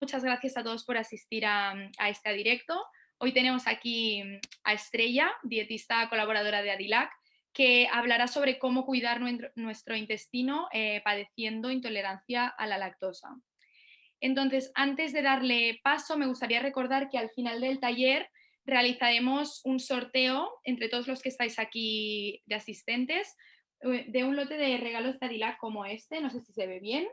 muchas gracias a todos por asistir a este directo. Hoy tenemos aquí a Estrella, dietista colaboradora de Adilac, que hablará sobre cómo cuidar nuestro intestino padeciendo intolerancia a la lactosa. Entonces, antes de darle paso, me gustaría recordar que al final del taller realizaremos un sorteo entre todos los que estáis aquí de asistentes de un lote de regalos de Adilac como este, no sé si se ve bien,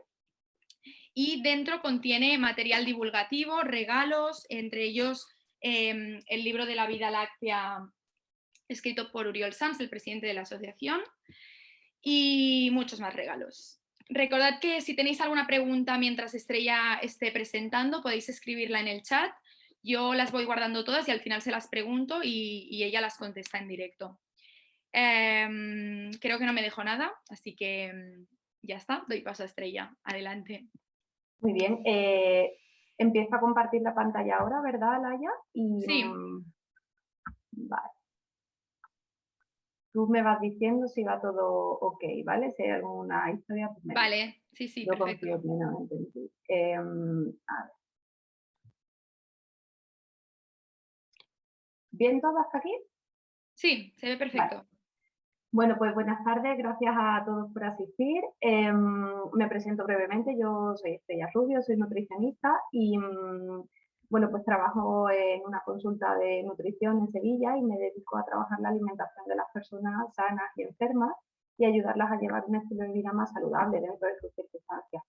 y dentro contiene material divulgativo, regalos, entre ellos el libro de la vida láctea escrito por Uriol Sans, el presidente de la asociación, y muchos más regalos. Recordad que si tenéis alguna pregunta mientras Estrella esté presentando, podéis escribirla en el chat. Yo las voy guardando todas y al final se las pregunto y ella las contesta en directo. Creo que no me dejo nada, así que ya está, doy paso a Estrella. Adelante. Muy bien, empiezo a compartir la pantalla ahora, ¿verdad, Laia? Sí. Vale. Tú me vas diciendo si va todo ok, ¿vale? Si hay alguna historia, pues me dices. Vale, sí, Yo perfecto. confío plenamente en ti. A ver. ¿Bien todo hasta aquí? Sí, se ve Vale. perfecto. Bueno, pues buenas tardes, gracias a todos por asistir. Me presento brevemente, yo soy Estrella Rubio, soy nutricionista y bueno, pues trabajo en una consulta de nutrición en Sevilla y me dedico a trabajar la alimentación de las personas sanas y enfermas y ayudarlas a llevar un estilo de vida más saludable dentro de sus circunstancias.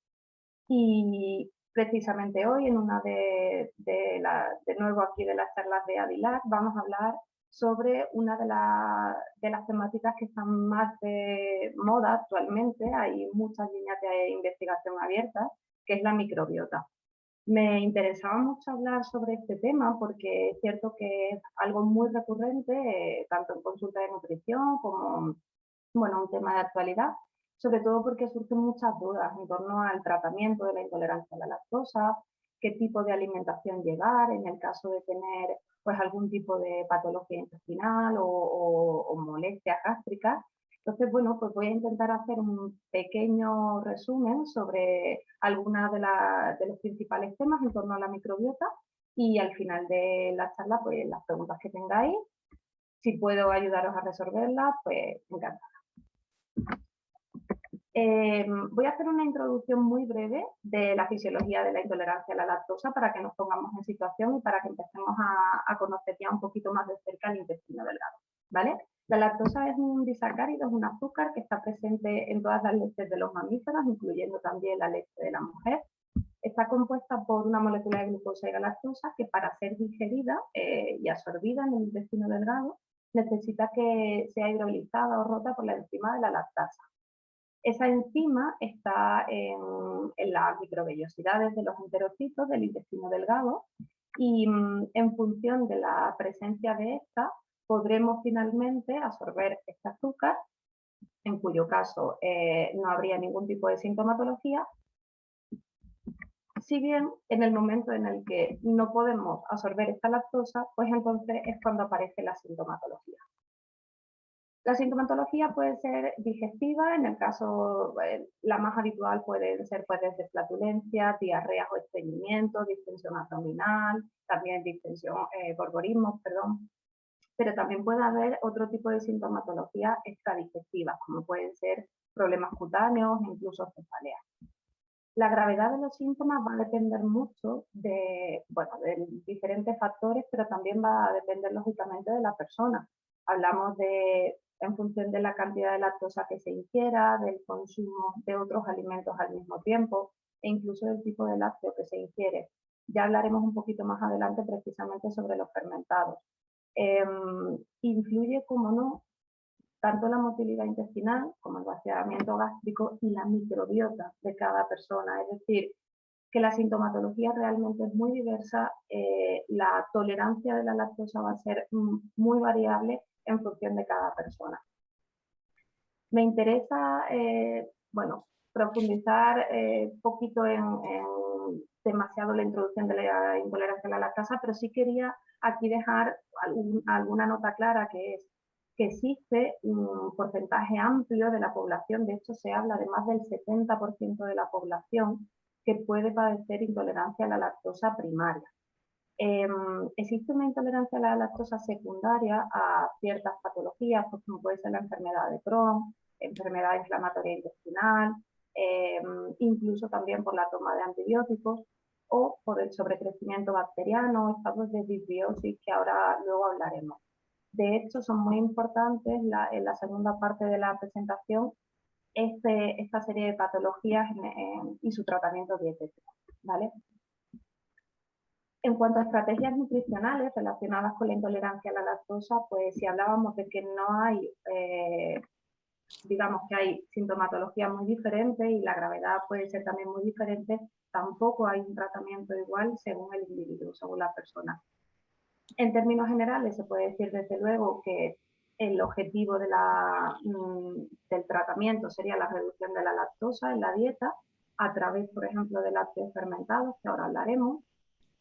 Y precisamente hoy, en una de nuevo aquí de las charlas de Adilac, vamos a hablar sobre una de las temáticas que están más de moda actualmente. Hay muchas líneas de investigación abiertas, que es la microbiota. Me interesaba mucho hablar sobre este tema porque es cierto que es algo muy recurrente, tanto en consulta de nutrición como, bueno, un tema de actualidad, sobre todo porque surgen muchas dudas en torno al tratamiento de la intolerancia a la lactosa, qué tipo de alimentación llevar en el caso de tener pues algún tipo de patología intestinal o molestias gástricas. Entonces, bueno, pues voy a intentar hacer un pequeño resumen sobre algunos de los principales temas en torno a la microbiota y al final de la charla, pues las preguntas que tengáis, si puedo ayudaros a resolverlas, pues encantada. Voy a hacer una introducción muy breve de la fisiología de la intolerancia a la lactosa para que nos pongamos en situación y para que empecemos a conocer ya un poquito más de cerca el intestino delgado, ¿vale? La lactosa es un disacárido, es un azúcar que está presente en todas las leches de los mamíferos, incluyendo también la leche de la mujer. Está compuesta por una molécula de glucosa y galactosa que para ser digerida y absorbida en el intestino delgado necesita que sea hidrolizada o rota por la enzima de la lactasa. Esa enzima está en las microvellosidades de los enterocitos del intestino delgado y en función de la presencia de esta podremos finalmente absorber este azúcar, en cuyo caso no habría ningún tipo de sintomatología, si bien en el momento en el que no podemos absorber esta lactosa, pues entonces es cuando aparece la sintomatología. La sintomatología puede ser digestiva, en el caso, la más habitual pueden ser desde flatulencia, diarreas o estreñimiento, distensión abdominal, también distensión, gorgorismos, perdón. Pero también puede haber otro tipo de sintomatología extradigestivas, como pueden ser problemas cutáneos e incluso cefaleas. La gravedad de los síntomas va a depender mucho de diferentes factores, pero también va a depender lógicamente de la persona. Hablamos en función de la cantidad de lactosa que se ingiera, del consumo de otros alimentos al mismo tiempo e incluso del tipo de lácteo que se ingiere. Ya hablaremos un poquito más adelante precisamente sobre los fermentados. Influye, como no, tanto la motilidad intestinal como el vaciamiento gástrico y la microbiota de cada persona. Es decir, que la sintomatología realmente es muy diversa, la tolerancia de la lactosa va a ser muy variable en función de cada persona. Me interesa, profundizar poquito en demasiado la introducción de la intolerancia a la lactosa, pero sí quería aquí dejar alguna nota clara, que es que existe un porcentaje amplio de la población, de hecho se habla de más del 70% de la población que puede padecer intolerancia a la lactosa primaria. Existe una intolerancia a la lactosa secundaria a ciertas patologías, pues como puede ser la enfermedad de Crohn, enfermedad inflamatoria intestinal, incluso también por la toma de antibióticos o por el sobrecrecimiento bacteriano, estados de disbiosis que ahora luego hablaremos. De hecho, son muy importantes en la segunda parte de la presentación esta serie de patologías y su tratamiento dietético, ¿vale? En cuanto a estrategias nutricionales relacionadas con la intolerancia a la lactosa, pues si hablábamos de que no hay, digamos que hay sintomatología muy diferente y la gravedad puede ser también muy diferente, tampoco hay un tratamiento igual según el individuo, según la persona. En términos generales se puede decir desde luego que el objetivo del tratamiento sería la reducción de la lactosa en la dieta a través, por ejemplo, de lácteos fermentados, que ahora hablaremos,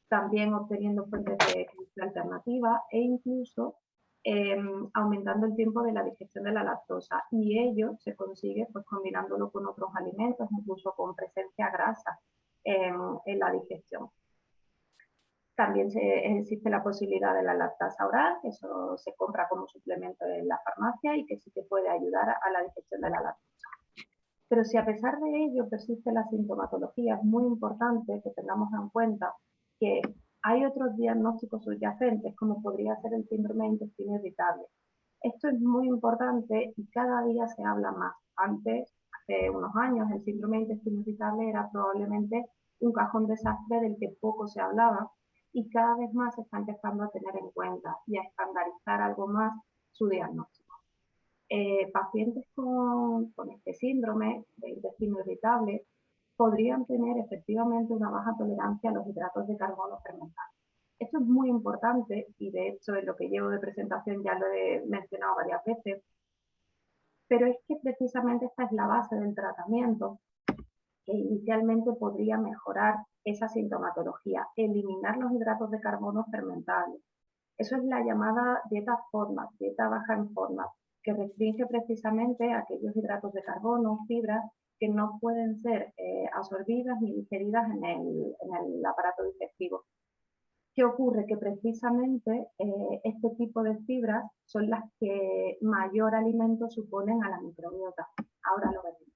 también obteniendo fuentes de energía alternativa e incluso aumentando el tiempo de la digestión de la lactosa. Y ello se consigue pues, combinándolo con otros alimentos, incluso con presencia grasa en la digestión. También existe la posibilidad de la lactasa oral, que eso se compra como suplemento en la farmacia y que sí que puede ayudar a la digestión de la lactosa. Pero si a pesar de ello persiste la sintomatología, es muy importante que tengamos en cuenta que hay otros diagnósticos subyacentes, como podría ser el síndrome de intestino irritable. Esto es muy importante y cada día se habla más. Antes, hace unos años, el síndrome de intestino irritable era probablemente un cajón desastre del que poco se hablaba y cada vez más se está empezando a tener en cuenta y a estandarizar algo más su diagnóstico. Pacientes con este síndrome de intestino irritable podrían tener efectivamente una baja tolerancia a los hidratos de carbono fermentados. Esto es muy importante y de hecho en lo que llevo de presentación ya lo he mencionado varias veces, pero es que precisamente esta es la base del tratamiento que inicialmente podría mejorar esa sintomatología, eliminar los hidratos de carbono fermentables. Eso es la llamada dieta FODMAP, dieta baja en FODMAP, que restringe precisamente aquellos hidratos de carbono, fibras, que no pueden ser absorbidas ni digeridas en el aparato digestivo. ¿Qué ocurre? Que precisamente este tipo de fibras son las que mayor alimento suponen a la microbiota. Ahora lo veremos.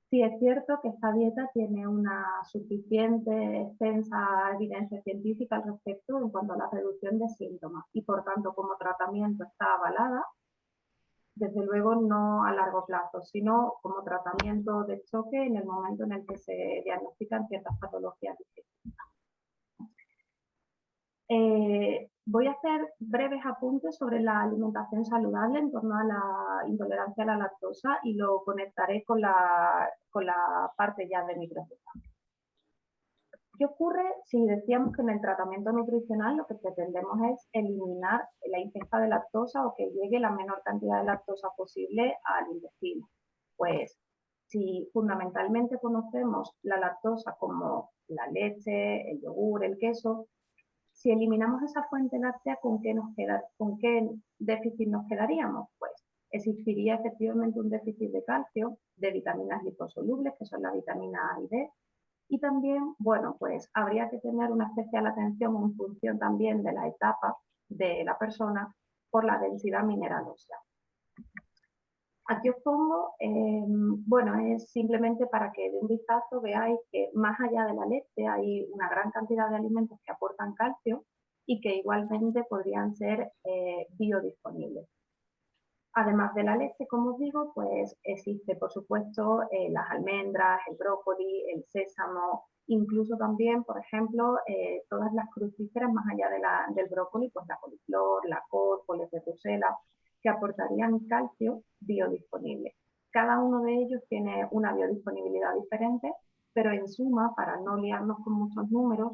Sí, es cierto que esta dieta tiene una suficiente, extensa evidencia científica al respecto en cuanto a la reducción de síntomas y por tanto como tratamiento está avalada, desde luego no a largo plazo, sino como tratamiento de choque en el momento en el que se diagnostican ciertas patologías digestivas. Voy a hacer breves apuntes sobre la alimentación saludable en torno a la intolerancia a la lactosa y lo conectaré con la parte ya de mi receta. ¿Qué ocurre si decíamos que en el tratamiento nutricional lo que pretendemos es eliminar la ingesta de lactosa o que llegue la menor cantidad de lactosa posible al intestino? Pues si fundamentalmente conocemos la lactosa como la leche, el yogur, el queso, si eliminamos esa fuente láctea, ¿con qué déficit nos quedaríamos? Pues existiría efectivamente un déficit de calcio, de vitaminas liposolubles, que son la vitamina A y D, y también, bueno, pues habría que tener una especial atención en función también de la etapa de la persona por la densidad mineral ósea. Aquí os pongo, bueno, es simplemente para que de un vistazo veáis que más allá de la leche hay una gran cantidad de alimentos que aportan calcio y que igualmente podrían ser biodisponibles. Además de la leche, como os digo, pues existe, por supuesto, las almendras, el brócoli, el sésamo, incluso también, por ejemplo, todas las crucíferas más allá del brócoli, pues la coliflor, la col, coles de Bruselas, que aportarían calcio biodisponible. Cada uno de ellos tiene una biodisponibilidad diferente, pero en suma, para no liarnos con muchos números,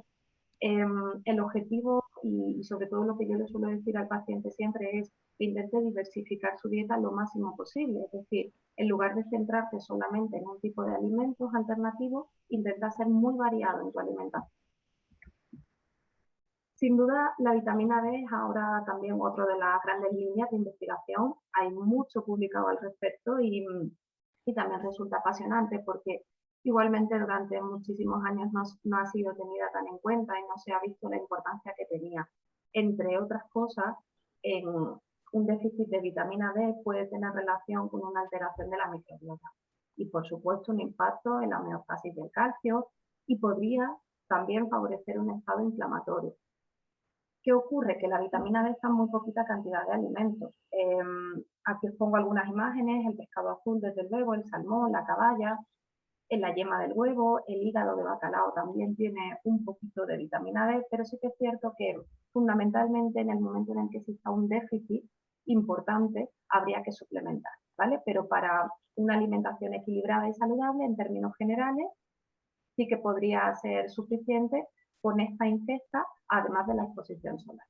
el objetivo y sobre todo lo que yo le suelo decir al paciente siempre es que intente diversificar su dieta lo máximo posible, es decir, en lugar de centrarse solamente en un tipo de alimentos alternativos, intenta ser muy variado en tu alimentación. Sin duda, la vitamina D es ahora también otra de las grandes líneas de investigación. Hay mucho publicado al respecto y también resulta apasionante porque igualmente durante muchísimos años no ha sido tenida tan en cuenta y no se ha visto la importancia que tenía. Entre otras cosas, en un déficit de vitamina D puede tener relación con una alteración de la microbiota y, por supuesto, un impacto en la homeostasis del calcio y podría también favorecer un estado inflamatorio. ¿Qué ocurre? Que la vitamina D está en muy poquita cantidad de alimentos. Aquí os pongo algunas imágenes: el pescado azul, desde luego, el salmón, la caballa, en la yema del huevo, el hígado de bacalao también tiene un poquito de vitamina D, pero sí que es cierto que fundamentalmente en el momento en el que exista un déficit importante habría que suplementar, ¿vale? Pero para una alimentación equilibrada y saludable, en términos generales, sí que podría ser suficiente con esta ingesta, además de la exposición solar.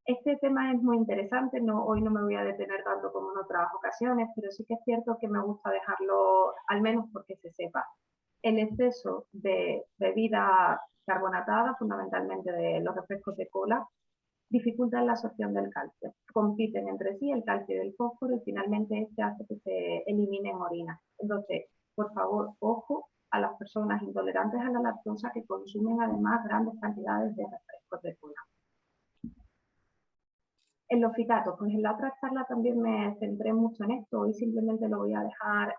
Este tema es muy interesante, hoy no me voy a detener tanto como en otras ocasiones, pero sí que es cierto que me gusta dejarlo, al menos porque se sepa. El exceso de bebida carbonatada, fundamentalmente de los refrescos de cola, dificultan la absorción del calcio. Compiten entre sí el calcio y el fósforo y finalmente este hace que se elimine en orina. Entonces, por favor, ojo a las personas intolerantes a la lactosa que consumen además grandes cantidades de refrescos de cola. En los fitatos, pues en la otra charla también me centré mucho en esto. Hoy simplemente lo voy a dejar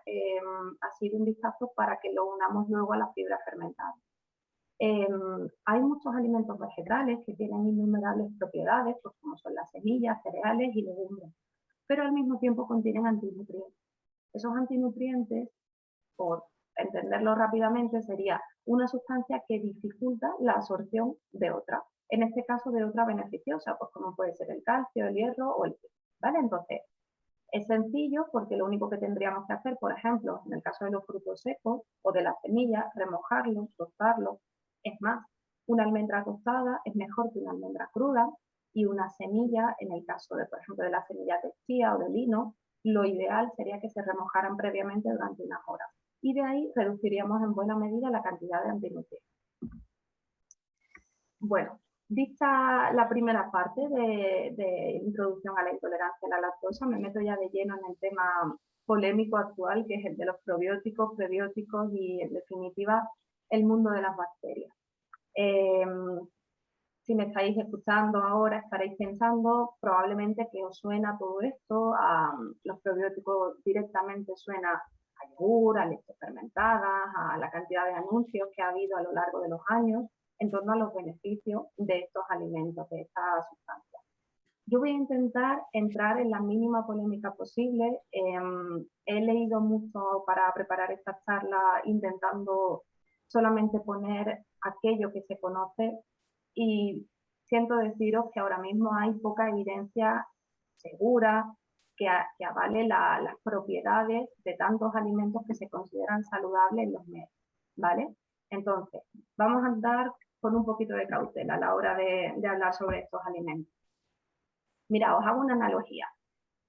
así de un vistazo para que lo unamos luego a la fibra fermentada. Hay muchos alimentos vegetales que tienen innumerables propiedades, pues como son las semillas, cereales y legumbres, pero al mismo tiempo contienen antinutrientes. Esos antinutrientes, por entenderlo rápidamente, sería una sustancia que dificulta la absorción de otra, en este caso de otra beneficiosa, pues como puede ser el calcio, el hierro o el zinc, ¿vale? Entonces, es sencillo porque lo único que tendríamos que hacer, por ejemplo, en el caso de los frutos secos o de las semillas, remojarlos, tostarlos. Es más, una almendra tostada es mejor que una almendra cruda, y una semilla, en el caso de, por ejemplo, de las semillas de chía o de lino, lo ideal sería que se remojaran previamente durante unas horas. Y de ahí reduciríamos en buena medida la cantidad de antinutrientes. Bueno, dicha la primera parte de introducción a la intolerancia a la lactosa, me meto ya de lleno en el tema polémico actual, que es el de los probióticos, prebióticos y, en definitiva, el mundo de las bacterias. Si me estáis escuchando ahora, estaréis pensando probablemente que os suena todo esto, a los probióticos directamente suena a yogur, a leche fermentada, a la cantidad de anuncios que ha habido a lo largo de los años en torno a los beneficios de estos alimentos, de estas sustancias. Yo voy a intentar entrar en la mínima polémica posible. He leído mucho para preparar esta charla, intentando solamente poner aquello que se conoce, y siento deciros que ahora mismo hay poca evidencia segura que avale las propiedades de tantos alimentos que se consideran saludables en los medios, ¿vale? Entonces, vamos a andar con un poquito de cautela a la hora de hablar sobre estos alimentos. Mira, os hago una analogía.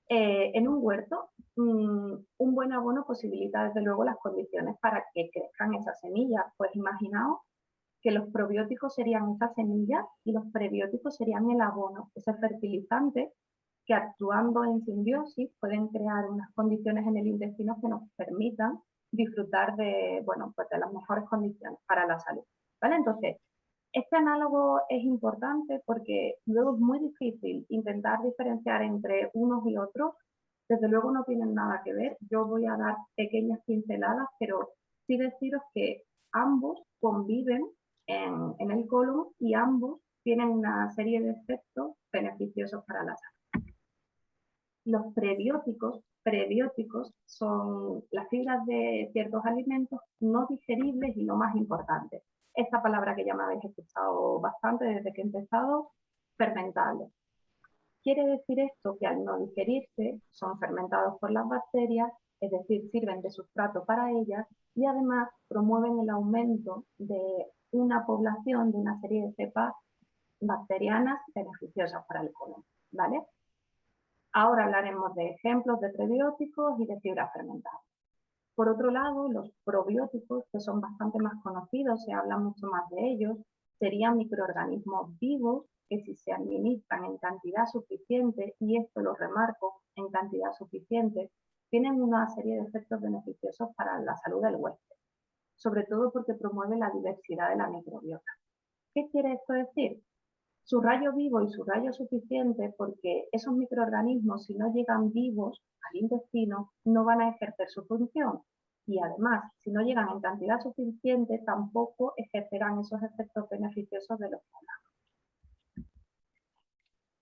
En un huerto, un buen abono posibilita desde luego las condiciones para que crezcan esas semillas. Pues imaginaos que los probióticos serían esas semillas y los prebióticos serían el abono, ese fertilizante que, actuando en simbiosis, pueden crear unas condiciones en el intestino que nos permitan disfrutar de, bueno, pues de las mejores condiciones para la salud, ¿vale? Entonces, este análogo es importante porque luego es muy difícil intentar diferenciar entre unos y otros. Desde luego no tienen nada que ver. Yo voy a dar pequeñas pinceladas, pero sí deciros que ambos conviven en el colon y ambos tienen una serie de efectos beneficiosos para la salud. Los prebióticos son las fibras de ciertos alimentos no digeribles y, lo más importante, esta palabra que ya me habéis escuchado bastante desde que he empezado, fermentables. Quiere decir esto que al no digerirse son fermentados por las bacterias, es decir, sirven de sustrato para ellas y además promueven el aumento de una población de una serie de cepas bacterianas beneficiosas para el colon, ¿vale? Ahora hablaremos de ejemplos de prebióticos y de fibras fermentadas. Por otro lado, los probióticos, que son bastante más conocidos, se habla mucho más de ellos, serían microorganismos vivos que, si se administran en cantidad suficiente, y esto lo remarco, en cantidad suficiente, tienen una serie de efectos beneficiosos para la salud del huésped, sobre todo porque promueve la diversidad de la microbiota. ¿Qué quiere esto decir? Subrayo vivo y subrayo suficiente porque esos microorganismos, si no llegan vivos al intestino, no van a ejercer su función. Y además, si no llegan en cantidad suficiente, tampoco ejercerán esos efectos beneficiosos de los que hablamos.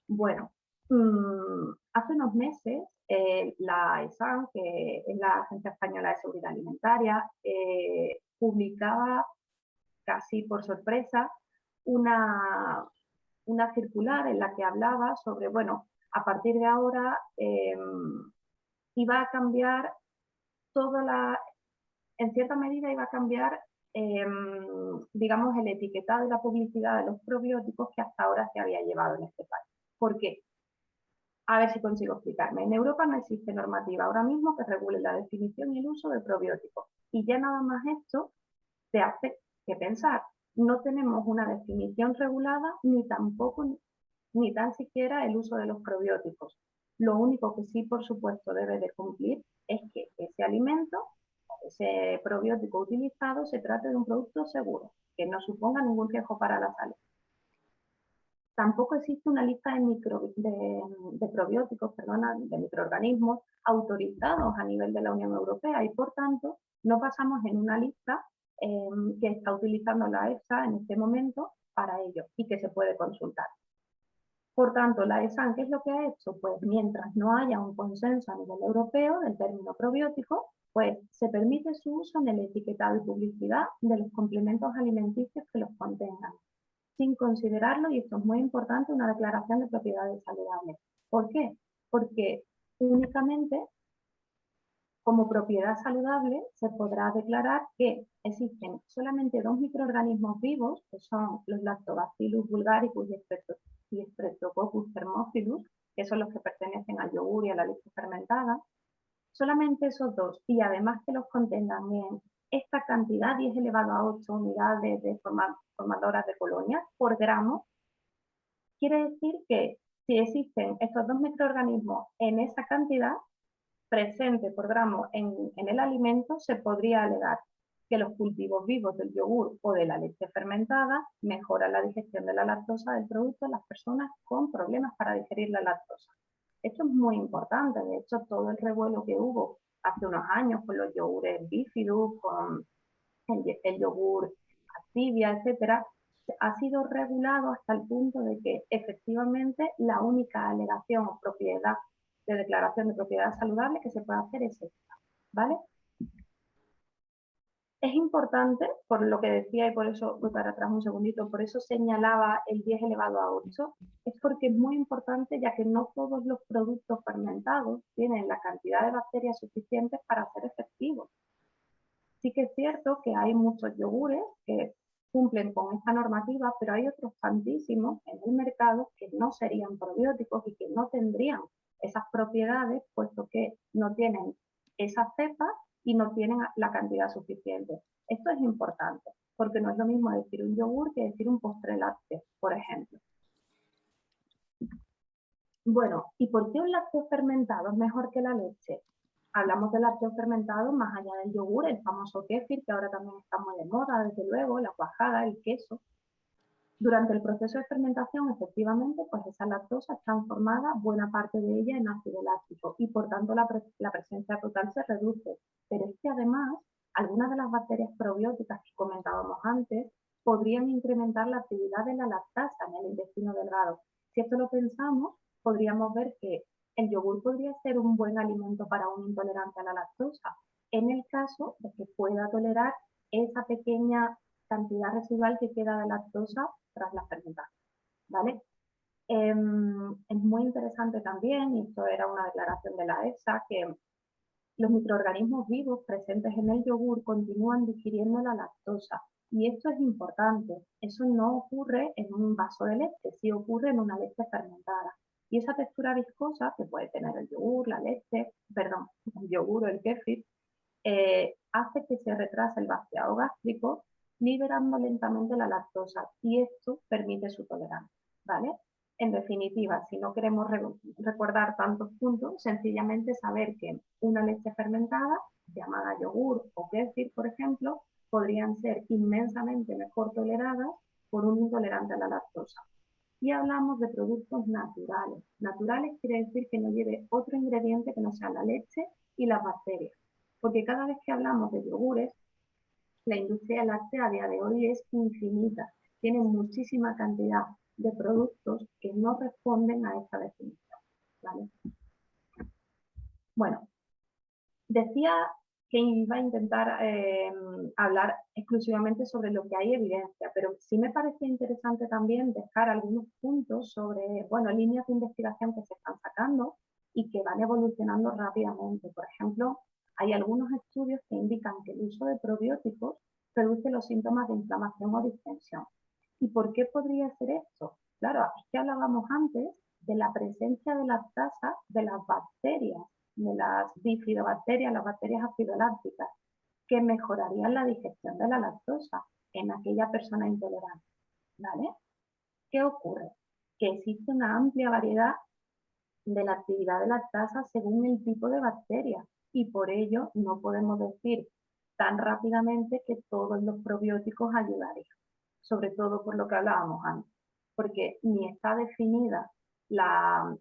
Bueno, hace unos meses la ESAN, que es la Agencia Española de Seguridad Alimentaria, publicaba casi por sorpresa una circular en la que hablaba sobre, bueno, a partir de ahora iba a cambiar en cierta medida iba a cambiar, digamos, el etiquetado y la publicidad de los probióticos que hasta ahora se había llevado en este país. ¿Por qué? A ver si consigo explicarme. En Europa no existe normativa ahora mismo que regule la definición y el uso de probióticos. Y ya nada más esto te hace que pensar. No tenemos una definición regulada ni tampoco, ni tan siquiera el uso de los probióticos. Lo único que sí, por supuesto, debe de cumplir es que ese alimento, ese probiótico utilizado, se trate de un producto seguro, que no suponga ningún riesgo para la salud. Tampoco existe una lista de probióticos, de microorganismos autorizados a nivel de la Unión Europea y, por tanto, no pasamos en una lista que está utilizando la EFSA en este momento para ello y que se puede consultar. Por tanto, la ESAN, ¿qué es lo que ha hecho? Pues mientras no haya un consenso a nivel europeo del término probiótico, pues se permite su uso en el etiquetado y publicidad de los complementos alimenticios que los contengan, sin considerarlo, y esto es muy importante, una declaración de propiedades saludables. ¿Por qué? Porque únicamente como propiedad saludable se podrá declarar que existen solamente 2 microorganismos vivos, que son los Lactobacillus bulgaricus y Streptococcus thermophilus, que son los que pertenecen al yogur y a la leche fermentada. Solamente esos dos, y además que los contengan en esta cantidad, 10 elevado a 8 unidades de formadoras de colonias por gramo, quiere decir que si existen estos 2 microorganismos en esa cantidad presente por gramo en el alimento, se podría alegar que los cultivos vivos del yogur o de la leche fermentada mejoran la digestión de la lactosa del producto en las personas con problemas para digerir la lactosa. Esto es muy importante. De hecho, todo el revuelo que hubo hace unos años con los yogures bífidus, con el yogur Activia, etcétera, ha sido regulado hasta el punto de que efectivamente la única alegación o propiedad de declaración de propiedad saludable que se puede hacer es esta, ¿vale? Es importante, por lo que decía, y por eso voy para atrás un segundito, por eso señalaba el 10 elevado a 8, es porque es muy importante, ya que no todos los productos fermentados tienen la cantidad de bacterias suficientes para ser efectivos. Sí que es cierto que hay muchos yogures que cumplen con esta normativa, pero hay otros tantísimos en el mercado que no serían probióticos y que no tendrían esas propiedades, puesto que no tienen esas cepas y no tienen la cantidad suficiente. Esto es importante, porque no es lo mismo decir un yogur que decir un postre lácteo, por ejemplo. Bueno, ¿y por qué un lácteo fermentado es mejor que la leche? Hablamos de lácteos fermentados más allá del yogur, el famoso kéfir, que ahora también está muy de moda, desde luego, la cuajada, el queso. Durante el proceso de fermentación, efectivamente, pues esa lactosa es transformada, buena parte de ella, en ácido láctico y por tanto la presencia total se reduce. Pero es que además, algunas de las bacterias probióticas que comentábamos antes podrían incrementar la actividad de la lactasa en el intestino delgado. Si esto lo pensamos, podríamos ver que el yogur podría ser un buen alimento para un intolerante a la lactosa, en el caso de que pueda tolerar esa pequeña cantidad residual que queda de lactosa tras la fermentación, ¿vale? Es muy interesante también, y esto era una declaración de la EFSA, que los microorganismos vivos presentes en el yogur continúan digiriendo la lactosa. Y esto es importante. Eso no ocurre en un vaso de leche, sí ocurre en una leche fermentada. Y esa textura viscosa que puede tener el yogur, el yogur o el kéfir, hace que se retrase el vaciado gástrico, liberando lentamente la lactosa, y esto permite su tolerancia, ¿vale? En definitiva, si no queremos recordar tantos puntos, sencillamente saber que una leche fermentada, llamada yogur o kéfir, por ejemplo, podrían ser inmensamente mejor toleradas por un intolerante a la lactosa. Y hablamos de productos naturales. Naturales quiere decir que no lleve otro ingrediente que no sea la leche y las bacterias. Porque cada vez que hablamos de yogures, la industria láctea a día de hoy es infinita. Tiene muchísima cantidad de productos que no responden a esta definición. ¿Vale? Bueno, decía que iba a intentar hablar exclusivamente sobre lo que hay evidencia, pero sí me parece interesante también dejar algunos puntos sobre, bueno, líneas de investigación que se están sacando y que van evolucionando rápidamente. Por ejemplo, hay algunos estudios que indican que el uso de probióticos reduce los síntomas de inflamación o distensión. ¿Y por qué podría ser esto? Claro, es que hablábamos antes de la presencia de lactasa de las bacterias, de las bifidobacterias, las bacterias acidolácticas, que mejorarían la digestión de la lactosa en aquella persona intolerante. ¿Vale? ¿Qué ocurre? Que existe una amplia variedad de la actividad de lactasa según el tipo de bacteria y por ello no podemos decir tan rápidamente que todos los probióticos ayudarían, sobre todo por lo que hablábamos antes, porque ni está definida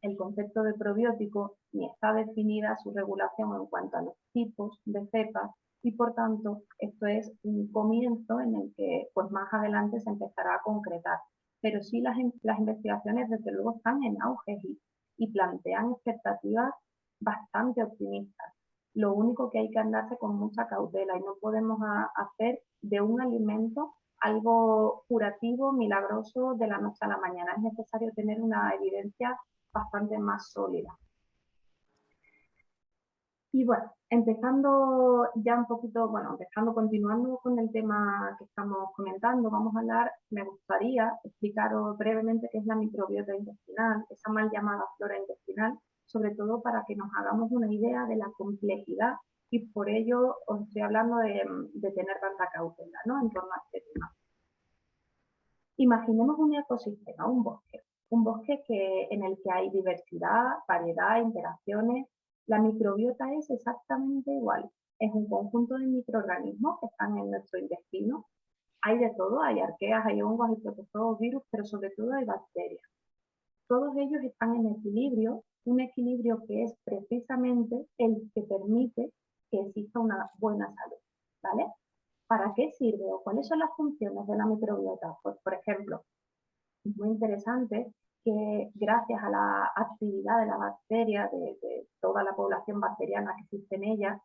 el concepto de probiótico, ni está definida su regulación en cuanto a los tipos de cepas y por tanto esto es un comienzo en el que pues más adelante se empezará a concretar. Pero sí las investigaciones desde luego están en auge y plantean expectativas bastante optimistas. Lo único que hay que andarse con mucha cautela y no podemos hacer de un alimento algo curativo, milagroso de la noche a la mañana. Es necesario tener una evidencia bastante más sólida. Y bueno, empezando ya un poquito, continuando con el tema que estamos comentando, vamos a hablar, me gustaría explicaros brevemente qué es la microbiota intestinal, esa mal llamada flora intestinal, sobre todo para que nos hagamos una idea de la complejidad y por ello os estoy hablando de tener tanta cautela, ¿no?, en torno a este tema. Imaginemos un ecosistema, un bosque en el que hay diversidad, variedad, interacciones. La microbiota es exactamente igual. Es un conjunto de microorganismos que están en nuestro intestino. Hay de todo, hay arqueas, hay hongos, hay protozoos, virus, pero sobre todo hay bacterias. Todos ellos están en equilibrio, un equilibrio que es precisamente el que permite que exista una buena salud, ¿vale? ¿Para qué sirve o cuáles son las funciones de la microbiota? Pues, por ejemplo, es muy interesante que gracias a la actividad de la bacteria, de toda la población bacteriana que existe en ella,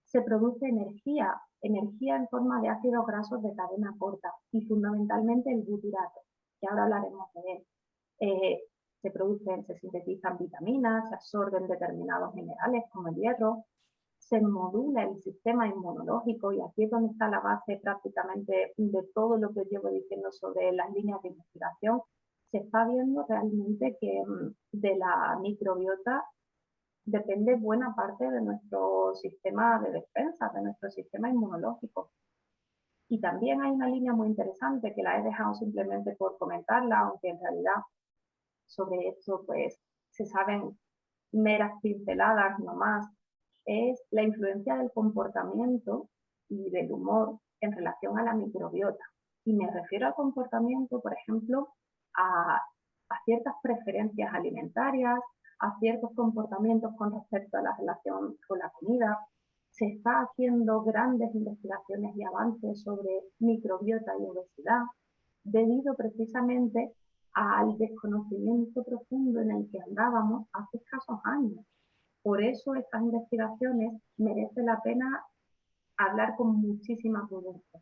se produce energía en forma de ácidos grasos de cadena corta y fundamentalmente el butirato, que ahora hablaremos de él. Se sintetizan vitaminas, se absorben determinados minerales como el hierro, se modula el sistema inmunológico y aquí es donde está la base prácticamente de todo lo que llevo diciendo sobre las líneas de investigación. Se está viendo realmente que de la microbiota depende buena parte de nuestro sistema de defensa, de nuestro sistema inmunológico. Y también hay una línea muy interesante que la he dejado simplemente por comentarla, aunque en realidad sobre esto pues se saben meras pinceladas nomás, es la influencia del comportamiento y del humor en relación a la microbiota. Y me refiero al comportamiento, por ejemplo, a ciertas preferencias alimentarias, a ciertos comportamientos con respecto a la relación con la comida. Se está haciendo grandes investigaciones y avances sobre microbiota y obesidad, debido precisamente al desconocimiento profundo en el que andábamos hace escasos años. Por eso estas investigaciones merece la pena hablar con muchísima prudencia.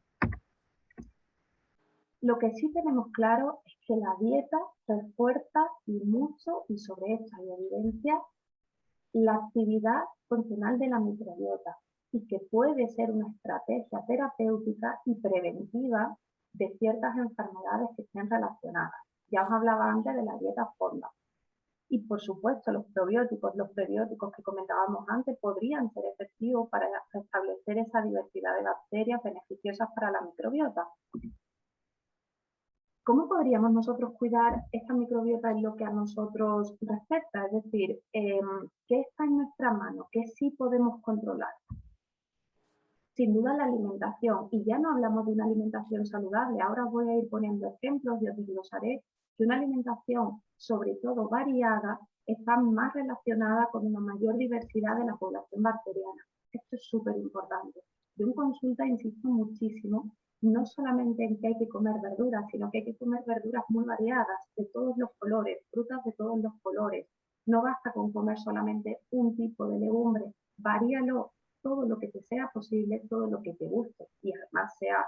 Lo que sí tenemos claro es que la dieta refuerza y mucho, y sobre esto hay evidencia, la actividad funcional de la microbiota y que puede ser una estrategia terapéutica y preventiva de ciertas enfermedades que estén relacionadas. Ya os hablaba antes de la dieta FODMAP. Y por supuesto los prebióticos que comentábamos antes podrían ser efectivos para restablecer esa diversidad de bacterias beneficiosas para la microbiota. ¿Cómo podríamos nosotros cuidar esta microbiota en lo que a nosotros respecta? Es decir, ¿qué está en nuestra mano? ¿Qué sí podemos controlar? Sin duda la alimentación, y ya no hablamos de una alimentación saludable, ahora voy a ir poniendo ejemplos y os desglosaré que una alimentación, sobre todo variada, está más relacionada con una mayor diversidad de la población bacteriana. Esto es súper importante. Yo en consulta insisto muchísimo, no solamente en que hay que comer verduras, sino que hay que comer verduras muy variadas, de todos los colores, frutas de todos los colores. No basta con comer solamente un tipo de legumbre, varíalo todo lo que te sea posible, todo lo que te guste y además sea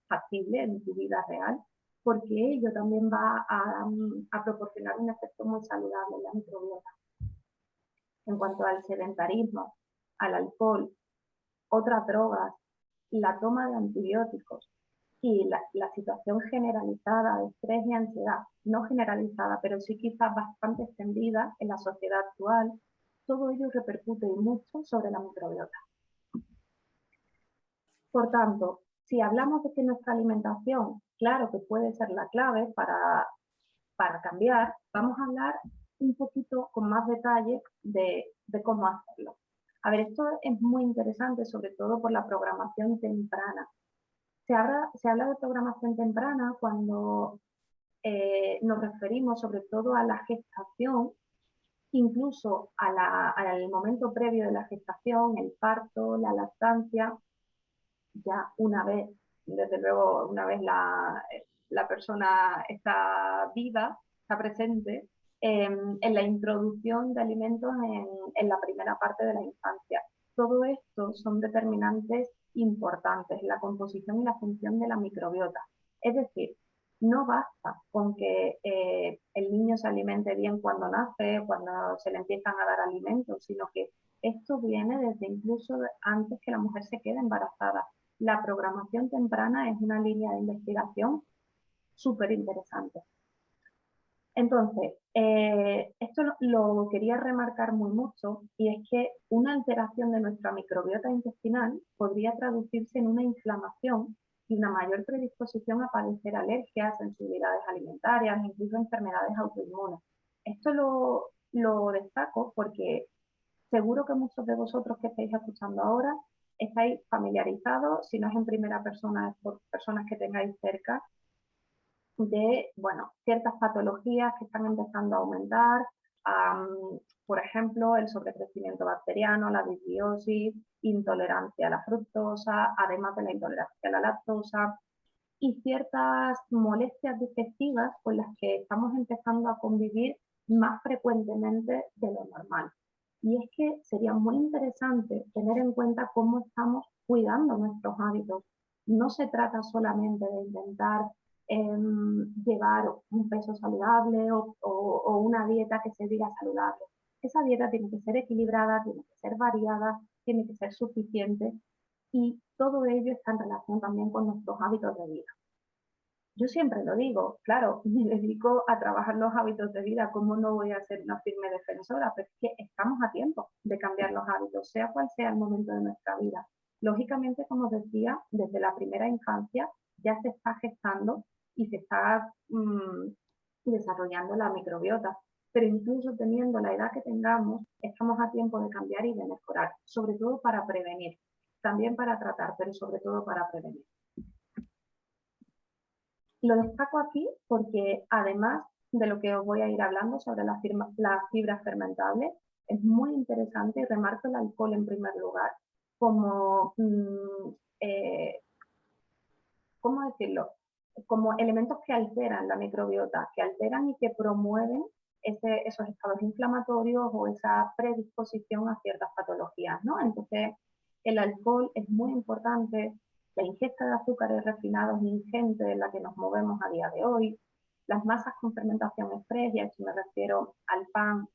factible en tu vida real, porque ello también va a proporcionar un efecto muy saludable en la microbiota. En cuanto al sedentarismo, al alcohol, otras drogas, la toma de antibióticos y la situación generalizada de estrés y ansiedad, no generalizada, pero sí quizás bastante extendida en la sociedad actual, todo ello repercute mucho sobre la microbiota. Por tanto, si hablamos de que nuestra alimentación, claro que puede ser la clave para cambiar, vamos a hablar un poquito con más detalle de cómo hacerlo. A ver, esto es muy interesante, sobre todo por la programación temprana. Se habla de programación temprana cuando nos referimos sobre todo a la gestación, incluso al momento previo de la gestación, el parto, la lactancia, ya una vez, desde luego, una vez la persona está viva, está presente, en la introducción de alimentos en la primera parte de la infancia. Todo esto son determinantes importantes en la composición y la función de la microbiota. Es decir, no basta con que el niño se alimente bien cuando nace, cuando se le empiezan a dar alimentos, sino que esto viene desde incluso antes que la mujer se quede embarazada. La programación temprana es una línea de investigación súper interesante. Entonces, esto lo quería remarcar muy mucho y es que una alteración de nuestra microbiota intestinal podría traducirse en una inflamación y una mayor predisposición a padecer alergias, sensibilidades alimentarias, incluso enfermedades autoinmunes. Esto lo destaco porque seguro que muchos de vosotros que estáis escuchando ahora estáis familiarizados, si no es en primera persona, es por personas que tengáis cerca, de, bueno, ciertas patologías que están empezando a aumentar, por ejemplo, el sobrecrecimiento bacteriano, la disbiosis, intolerancia a la fructosa, además de la intolerancia a la lactosa, y ciertas molestias digestivas con las que estamos empezando a convivir más frecuentemente de lo normal. Y es que sería muy interesante tener en cuenta cómo estamos cuidando nuestros hábitos. No se trata solamente de intentar llevar un peso saludable o una dieta que se diga saludable. Esa dieta tiene que ser equilibrada, tiene que ser variada, tiene que ser suficiente y todo ello está en relación también con nuestros hábitos de vida. Yo siempre lo digo, claro, me dedico a trabajar los hábitos de vida, ¿cómo no voy a ser una firme defensora? Pero es que estamos a tiempo de cambiar los hábitos, sea cual sea el momento de nuestra vida. Lógicamente, como os decía, desde la primera infancia ya se está gestando y se está desarrollando la microbiota, pero incluso teniendo la edad que tengamos, estamos a tiempo de cambiar y de mejorar, sobre todo para prevenir, también para tratar, pero sobre todo para prevenir. Lo destaco aquí porque además de lo que os voy a ir hablando sobre las fibras fermentables, es muy interesante y remarco el alcohol en primer lugar como, ¿cómo decirlo? Como elementos que alteran la microbiota, que alteran y que promueven esos estados inflamatorios o esa predisposición a ciertas patologías, ¿no? Entonces, el alcohol es muy importante, la ingesta de azúcares refinados ingente en la que nos movemos a día de hoy, las masas con fermentación express, y a esto me refiero al pan,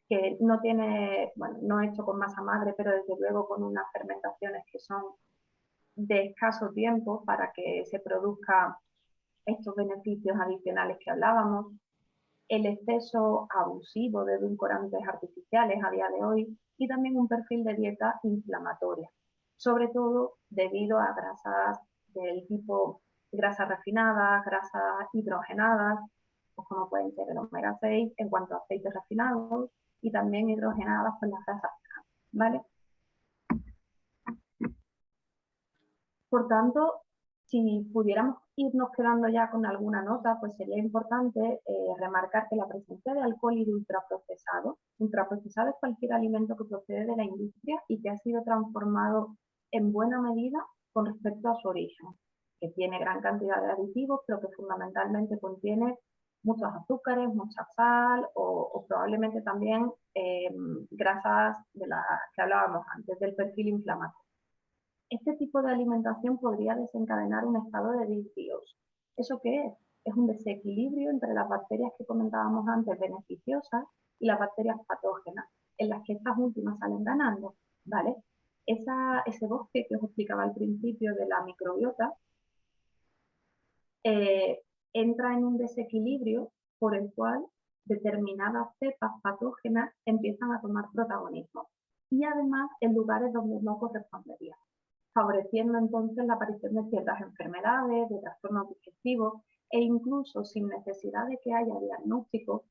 que no tiene, bueno, no hecho con masa madre, pero desde luego con unas fermentaciones que son de escaso tiempo para que se produzca estos beneficios adicionales que hablábamos, el exceso abusivo de edulcorantes artificiales a día de hoy y también un perfil de dieta inflamatoria, sobre todo debido a grasas del tipo grasas refinadas, grasas hidrogenadas, pues como pueden ser el omega 6 en cuanto a aceites refinados y también hidrogenadas por las grasas trans, ¿vale? Por tanto, si pudiéramos irnos quedando ya con alguna nota, pues sería importante remarcar que la presencia de alcohol y de ultraprocesado es cualquier alimento que procede de la industria y que ha sido transformado en buena medida con respecto a su origen, que tiene gran cantidad de aditivos, pero que fundamentalmente contiene muchos azúcares, mucha sal o probablemente también grasas de las que hablábamos antes, del perfil inflamatorio. Este tipo de alimentación podría desencadenar un estado de disbiosis. ¿Eso qué es? Es un desequilibrio entre las bacterias que comentábamos antes beneficiosas y las bacterias patógenas, en las que estas últimas salen ganando, ¿vale? Ese bosque que os explicaba al principio de la microbiota eh, entra en un desequilibrio por el cual determinadas cepas patógenas empiezan a tomar protagonismo y además en lugares donde no correspondería, favoreciendo entonces la aparición de ciertas enfermedades, de trastornos digestivos e incluso sin necesidad de que haya diagnóstico,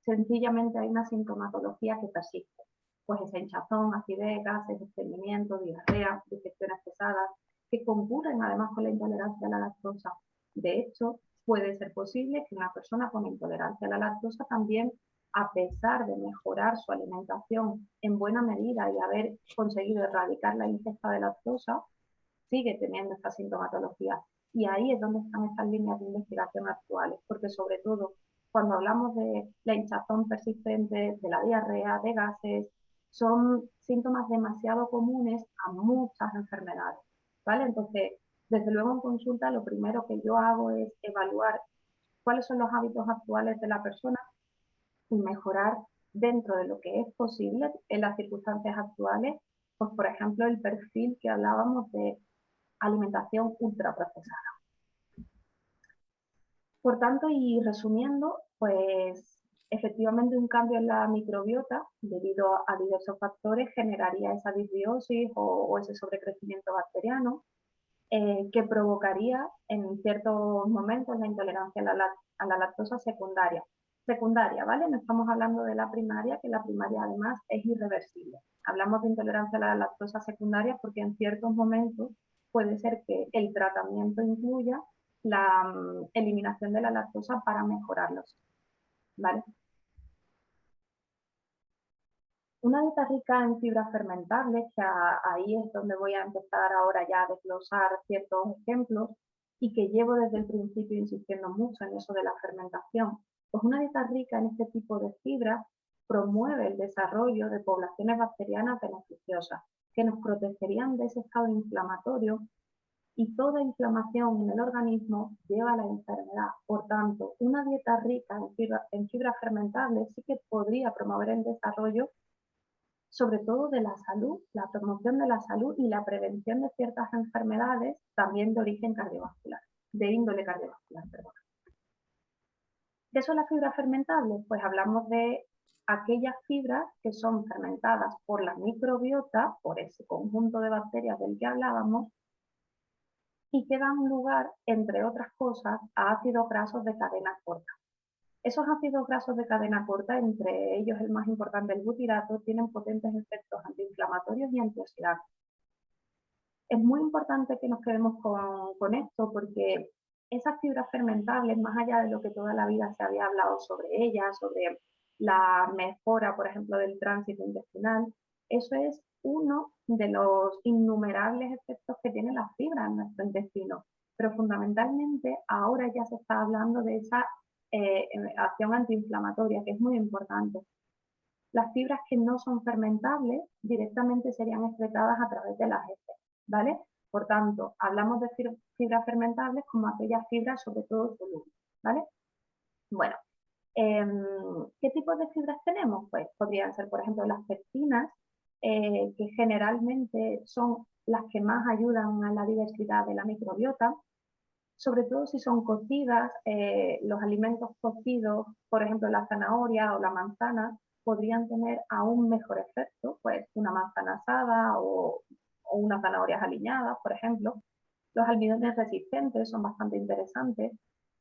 sencillamente hay una sintomatología que persiste. Pues esa hinchazón, acidez, gases, estreñimiento, diarrea, digestiones pesadas, que concurren además con la intolerancia a la lactosa. De hecho, puede ser posible que una persona con intolerancia a la lactosa también, a pesar de mejorar su alimentación en buena medida y haber conseguido erradicar la ingesta de lactosa, sigue teniendo esta sintomatología. Y ahí es donde están estas líneas de investigación actuales, porque sobre todo cuando hablamos de la hinchazón persistente, de la diarrea, de gases, son síntomas demasiado comunes a muchas enfermedades, ¿vale? Entonces, desde luego en consulta lo primero que yo hago es evaluar cuáles son los hábitos actuales de la persona y mejorar dentro de lo que es posible en las circunstancias actuales, pues por ejemplo el perfil que hablábamos de alimentación ultraprocesada. Por tanto, y resumiendo, pues efectivamente un cambio en la microbiota debido a diversos factores generaría esa disbiosis o ese sobrecrecimiento bacteriano que provocaría en ciertos momentos la intolerancia a la lactosa secundaria. Secundaria, ¿vale? No estamos hablando de la primaria, que la primaria además es irreversible. Hablamos de intolerancia a la lactosa secundaria porque en ciertos momentos puede ser que el tratamiento incluya la eliminación de la lactosa para mejorarlos, ¿vale? Una dieta rica en fibras fermentables, que ahí es donde voy a empezar ahora ya a desglosar ciertos ejemplos y que llevo desde el principio insistiendo mucho en eso de la fermentación. Pues una dieta rica en este tipo de fibras promueve el desarrollo de poblaciones bacterianas beneficiosas que nos protegerían de ese estado inflamatorio y toda inflamación en el organismo lleva a la enfermedad. Por tanto, una dieta rica en fibras fermentables sí que podría promover el desarrollo sobre todo de la salud, la promoción de la salud y la prevención de ciertas enfermedades también de origen cardiovascular, de índole cardiovascular, perdón. ¿Qué son las fibras fermentables? Pues hablamos de aquellas fibras que son fermentadas por la microbiota, por ese conjunto de bacterias del que hablábamos, y que dan lugar, entre otras cosas, a ácidos grasos de cadena corta. Esos ácidos grasos de cadena corta, entre ellos el más importante, el butirato, tienen potentes efectos antiinflamatorios y antioxidantes. Es muy importante que nos quedemos con esto porque esas fibras fermentables, más allá de lo que toda la vida se había hablado sobre ellas, sobre la mejora, por ejemplo, del tránsito intestinal, eso es uno de los innumerables efectos que tiene la fibra en nuestro intestino. Pero fundamentalmente ahora ya se está hablando de esa acción antiinflamatoria, que es muy importante. Las fibras que no son fermentables directamente serían excretadas a través de las heces, ¿vale? Por tanto, hablamos de fibras fermentables como aquellas fibras sobre todo solubles, ¿vale? Bueno, ¿qué tipos de fibras tenemos? Pues podrían ser, por ejemplo, las pectinas, que generalmente son las que más ayudan a la diversidad de la microbiota, sobre todo si son cocidas, los alimentos cocidos, por ejemplo la zanahoria o la manzana, podrían tener aún mejor efecto, pues una manzana asada o unas zanahorias aliñadas, por ejemplo. Los almidones resistentes son bastante interesantes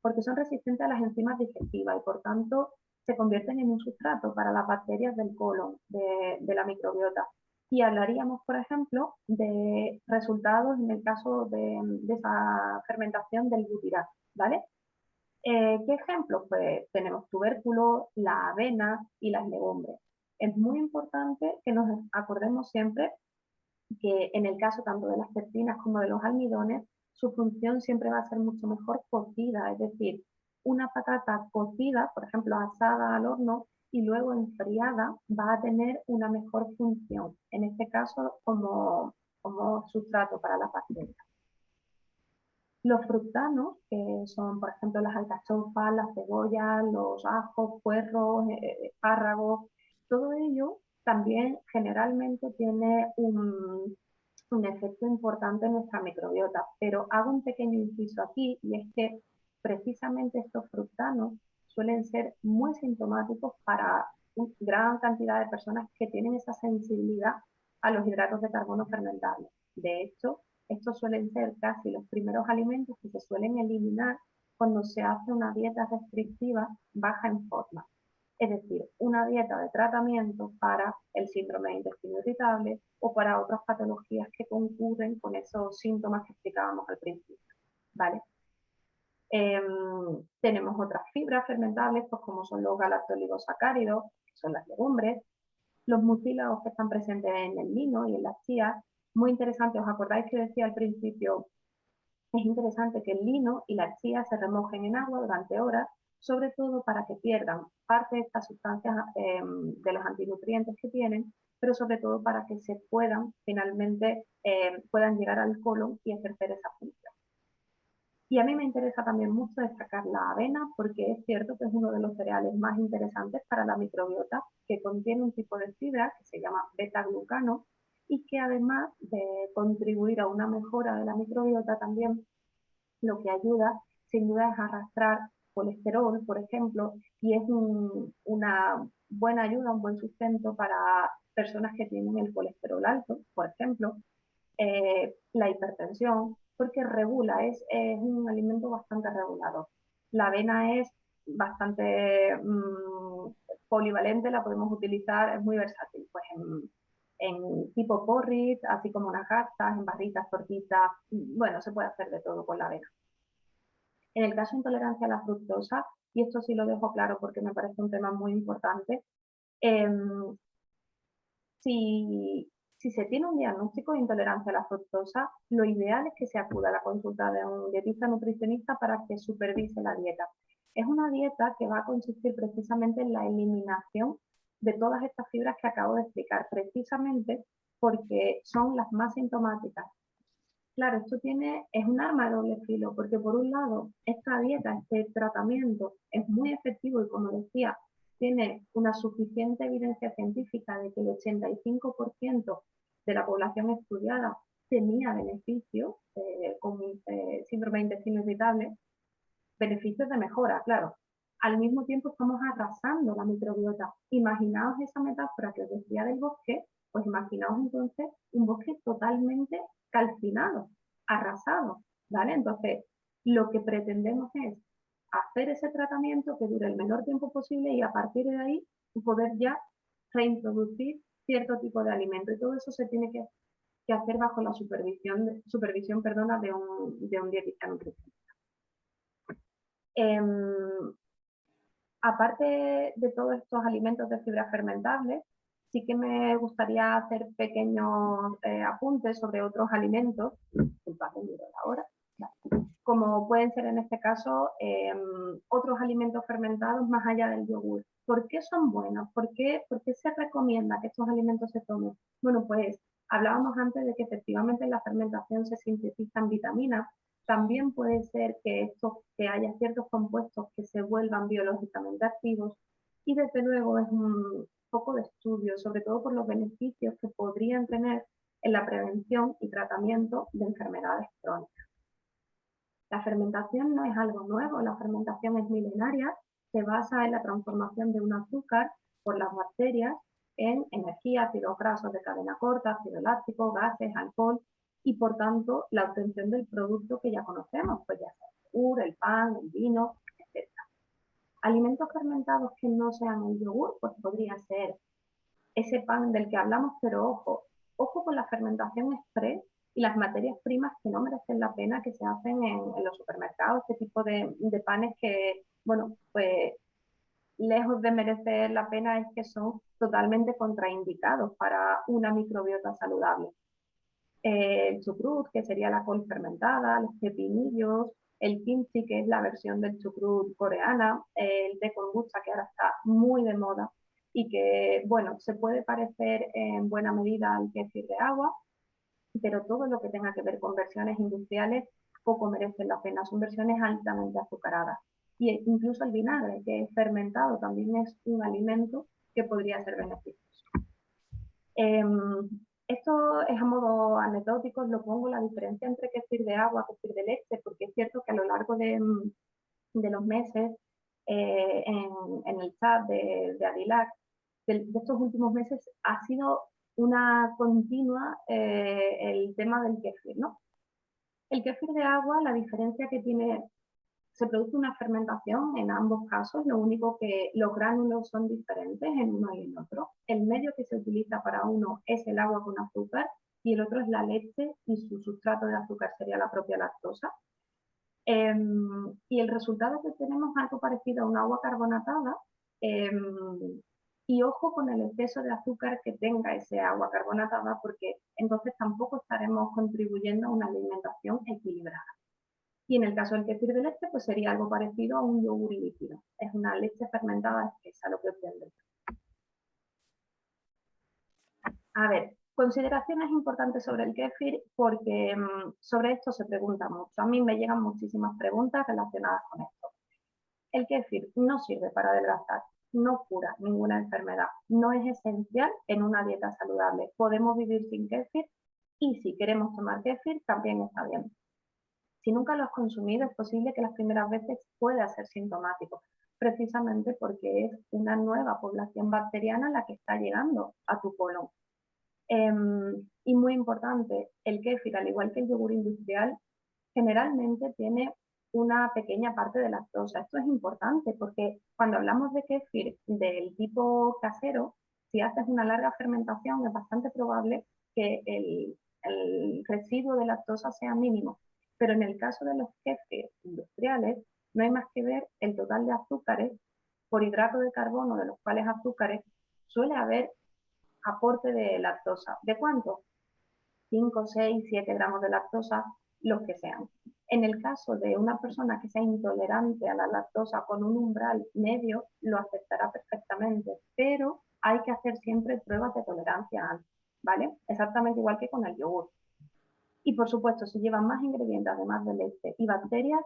porque son resistentes a las enzimas digestivas y por tanto se convierten en un sustrato para las bacterias del colon, de la microbiota. Y hablaríamos, por ejemplo, de resultados en el caso de esa fermentación del butirato, ¿vale? ¿Qué ejemplos? Pues tenemos tubérculo, la avena y las legumbres. Es muy importante que nos acordemos siempre que en el caso tanto de las pectinas como de los almidones, su función siempre va a ser mucho mejor cocida, es decir, una patata cocida, por ejemplo, asada al horno y luego enfriada, va a tener una mejor función, en este caso como sustrato para las bacterias. Los fructanos, que son, por ejemplo, las alcachofas, las cebollas, los ajos, puerros, espárragos, todo ello también generalmente tiene un efecto importante en nuestra microbiota. Pero hago un pequeño inciso aquí y es que precisamente estos fructanos suelen ser muy sintomáticos para una gran cantidad de personas que tienen esa sensibilidad a los hidratos de carbono fermentables. De hecho, estos suelen ser casi los primeros alimentos que se suelen eliminar cuando se hace una dieta restrictiva baja en FODMAP. Es decir, una dieta de tratamiento para el síndrome de intestino irritable o para otras patologías que concurren con esos síntomas que explicábamos al principio, ¿vale? Tenemos otras fibras fermentables, pues como son los galactoligosacáridos, que son las legumbres, los mucílagos que están presentes en el lino y en las chías. Muy interesante, ¿os acordáis que decía al principio? Es interesante que el lino y la chía se remojen en agua durante horas, sobre todo para que pierdan parte de estas sustancias de los antinutrientes que tienen, pero sobre todo para que se puedan finalmente puedan llegar al colon y ejercer esa función. Y a mí me interesa también mucho destacar la avena porque es cierto que es uno de los cereales más interesantes para la microbiota, que contiene un tipo de fibra que se llama beta-glucano y que además de contribuir a una mejora de la microbiota también lo que ayuda sin duda es arrastrar colesterol, por ejemplo, y es una buena ayuda, un buen sustento para personas que tienen el colesterol alto, por ejemplo, la hipertensión, porque regula, es un alimento bastante regulador. La avena es bastante polivalente, la podemos utilizar, es muy versátil, pues en tipo porridge, así como unas gastas, en barritas, tortitas, bueno, se puede hacer de todo con la avena. En el caso de intolerancia a la fructosa, y esto sí lo dejo claro porque me parece un tema muy importante, eh, si se tiene un diagnóstico de intolerancia a la fructosa, lo ideal es que se acuda a la consulta de un dietista nutricionista para que supervise la dieta. Es una dieta que va a consistir precisamente en la eliminación de todas estas fibras que acabo de explicar, precisamente porque son las más sintomáticas. Claro, es un arma de doble filo, porque por un lado, esta dieta, este tratamiento es muy efectivo y como decía, tiene una suficiente evidencia científica de que el 85% de la población estudiada tenía beneficios con síndrome de intestino irritable, beneficios de mejora, claro. Al mismo tiempo estamos arrasando la microbiota. Imaginaos esa metáfora que os decía del bosque, pues imaginaos entonces un bosque totalmente calcinado, arrasado, ¿vale? Entonces, lo que pretendemos es hacer ese tratamiento que dure el menor tiempo posible y a partir de ahí poder ya reintroducir cierto tipo de alimento. Y todo eso se tiene que hacer bajo la supervisión perdona, de un dietista nutricionista. Aparte de todos estos alimentos de fibra fermentables, sí que me gustaría hacer pequeños apuntes sobre otros alimentos, ahora, como pueden ser en este caso otros alimentos fermentados más allá del yogur. ¿Por qué son buenos? ¿Por qué se recomienda que estos alimentos se tomen? Bueno, pues hablábamos antes de que efectivamente en la fermentación se sintetizan vitaminas. También puede ser que haya ciertos compuestos que se vuelvan biológicamente activos y desde luego es un poco de estudio, sobre todo por los beneficios que podrían tener en la prevención y tratamiento de enfermedades crónicas. La fermentación no es algo nuevo, la fermentación es milenaria, se basa en la transformación de un azúcar por las bacterias en energía, ácidos grasos de cadena corta, ácido láctico, gases, alcohol. y por tanto la obtención del producto que ya conocemos, pues ya sea el yogur, el pan, el vino, etcétera. Alimentos fermentados que no sean el yogur, pues podría ser ese pan del que hablamos, pero ojo con la fermentación express y las materias primas que no merecen la pena que se hacen en los supermercados, este tipo de panes que, bueno, pues lejos de merecer la pena es que son totalmente contraindicados para una microbiota saludable. El chucrut, que sería la col fermentada, los pepinillos, el kimchi, que es la versión del chucrut coreana, el té kombucha, que ahora está muy de moda y que, bueno, se puede parecer en buena medida al kéfir de agua, pero todo lo que tenga que ver con versiones industriales poco merecen la pena, son versiones altamente azucaradas. Y incluso el vinagre, que es fermentado, también es un alimento que podría ser beneficioso. Esto es a modo anecdótico, lo pongo la diferencia entre kéfir de agua y kéfir de leche, porque es cierto que a lo largo de los meses en el chat de Adilac, de estos últimos meses, ha sido una continua el tema del kéfir, ¿no? El kéfir de agua, la diferencia que tiene, se produce una fermentación en ambos casos, lo único que los gránulos son diferentes en uno y en otro. El medio que se utiliza para uno es el agua con azúcar y el otro es la leche y su sustrato de azúcar sería la propia lactosa. Y el resultado que tenemos es algo parecido a un agua carbonatada. Y ojo con el exceso de azúcar que tenga ese agua carbonatada, porque entonces tampoco estaremos contribuyendo a una alimentación equilibrada. Y en el caso del kéfir de leche, pues sería algo parecido a un yogur líquido. Es una leche fermentada espesa lo que obtendremos. A ver, consideraciones importantes sobre el kéfir, porque sobre esto se pregunta mucho. A mí me llegan muchísimas preguntas relacionadas con esto. El kéfir no sirve para adelgazar, no cura ninguna enfermedad, no es esencial en una dieta saludable. Podemos vivir sin kéfir y si queremos tomar kéfir también está bien. Si nunca lo has consumido, es posible que las primeras veces pueda ser sintomático, precisamente porque es una nueva población bacteriana la que está llegando a tu colon. Y muy importante, el kéfir, al igual que el yogur industrial, generalmente tiene una pequeña parte de lactosa. Esto es importante porque cuando hablamos de kéfir del tipo casero, si haces una larga fermentación es bastante probable que el residuo de lactosa sea mínimo. Pero en el caso de los kéfir industriales, no hay más que ver el total de azúcares por hidrato de carbono, de los cuales azúcares suele haber aporte de lactosa. ¿De cuánto? 5, 6, 7 gramos de lactosa, los que sean. En el caso de una persona que sea intolerante a la lactosa con un umbral medio, lo aceptará perfectamente, pero hay que hacer siempre pruebas de tolerancia antes, ¿vale? Exactamente igual que con el yogur. Y por supuesto, si llevan más ingredientes además de leche y bacterias,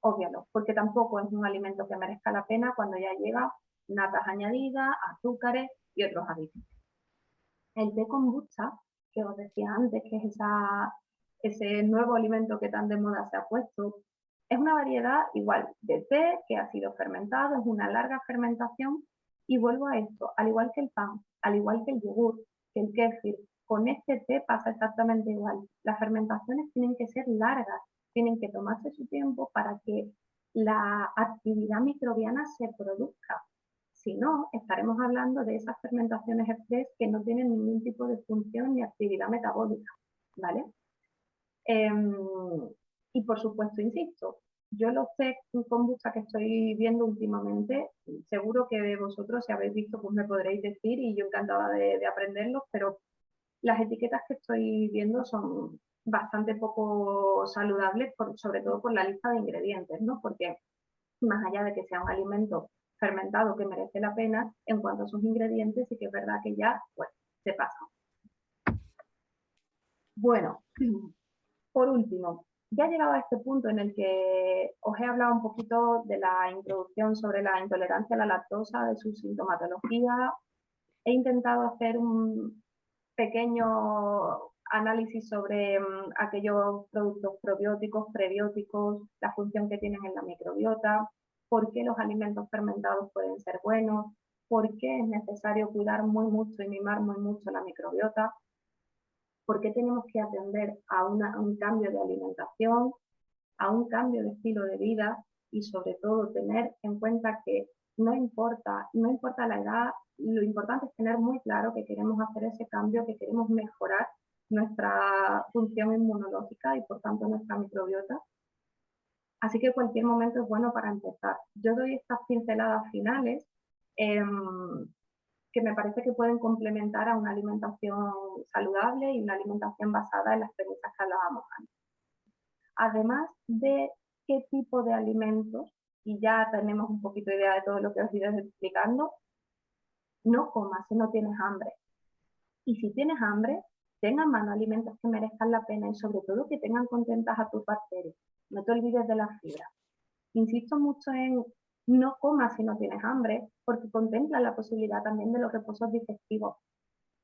óbvialo, porque tampoco es un alimento que merezca la pena cuando ya lleva natas añadidas, azúcares y otros aditivos. El té kombucha, que os decía antes, que es ese nuevo alimento que tan de moda se ha puesto, es una variedad igual de té que ha sido fermentado, es una larga fermentación y vuelvo a esto, al igual que el pan, al igual que el yogur, que el kéfir, con este té pasa exactamente igual. Las fermentaciones tienen que ser largas, tienen que tomarse su tiempo para que la actividad microbiana se produzca. Si no, estaremos hablando de esas fermentaciones express que no tienen ningún tipo de función ni actividad metabólica, ¿vale? Y por supuesto, insisto, yo los té kombucha que estoy viendo últimamente, seguro que vosotros, si habéis visto, pues me podréis decir y yo encantada de aprenderlos, pero las etiquetas que estoy viendo son bastante poco saludables, sobre todo por la lista de ingredientes, ¿no? Porque más allá de que sea un alimento fermentado que merece la pena, en cuanto a sus ingredientes, sí que es verdad que ya, pues, se pasan. Bueno, por último, ya he llegado a este punto en el que os he hablado un poquito de la introducción sobre la intolerancia a la lactosa, de su sintomatología. He intentado hacer un pequeño análisis sobre aquellos productos probióticos, prebióticos, la función que tienen en la microbiota, por qué los alimentos fermentados pueden ser buenos, por qué es necesario cuidar muy mucho y mimar muy mucho la microbiota. ¿Por qué tenemos que atender a un cambio de alimentación, a un cambio de estilo de vida y sobre todo tener en cuenta que no importa la edad, lo importante es tener muy claro que queremos hacer ese cambio, que queremos mejorar nuestra función inmunológica y por tanto nuestra microbiota. Así que cualquier momento es bueno para empezar. Yo doy estas pinceladas finales eh, que me parece que pueden complementar a una alimentación saludable y una alimentación basada en las premisas que hablábamos antes. Además de qué tipo de alimentos, y ya tenemos un poquito de idea de todo lo que os he ido explicando, no comas si no tienes hambre. Y si tienes hambre, ten a mano alimentos que merezcan la pena y sobre todo que tengan contentas a tus bacterias. No te olvides de las fibras. Insisto mucho en no comas si no tienes hambre, porque contempla la posibilidad también de los reposos digestivos.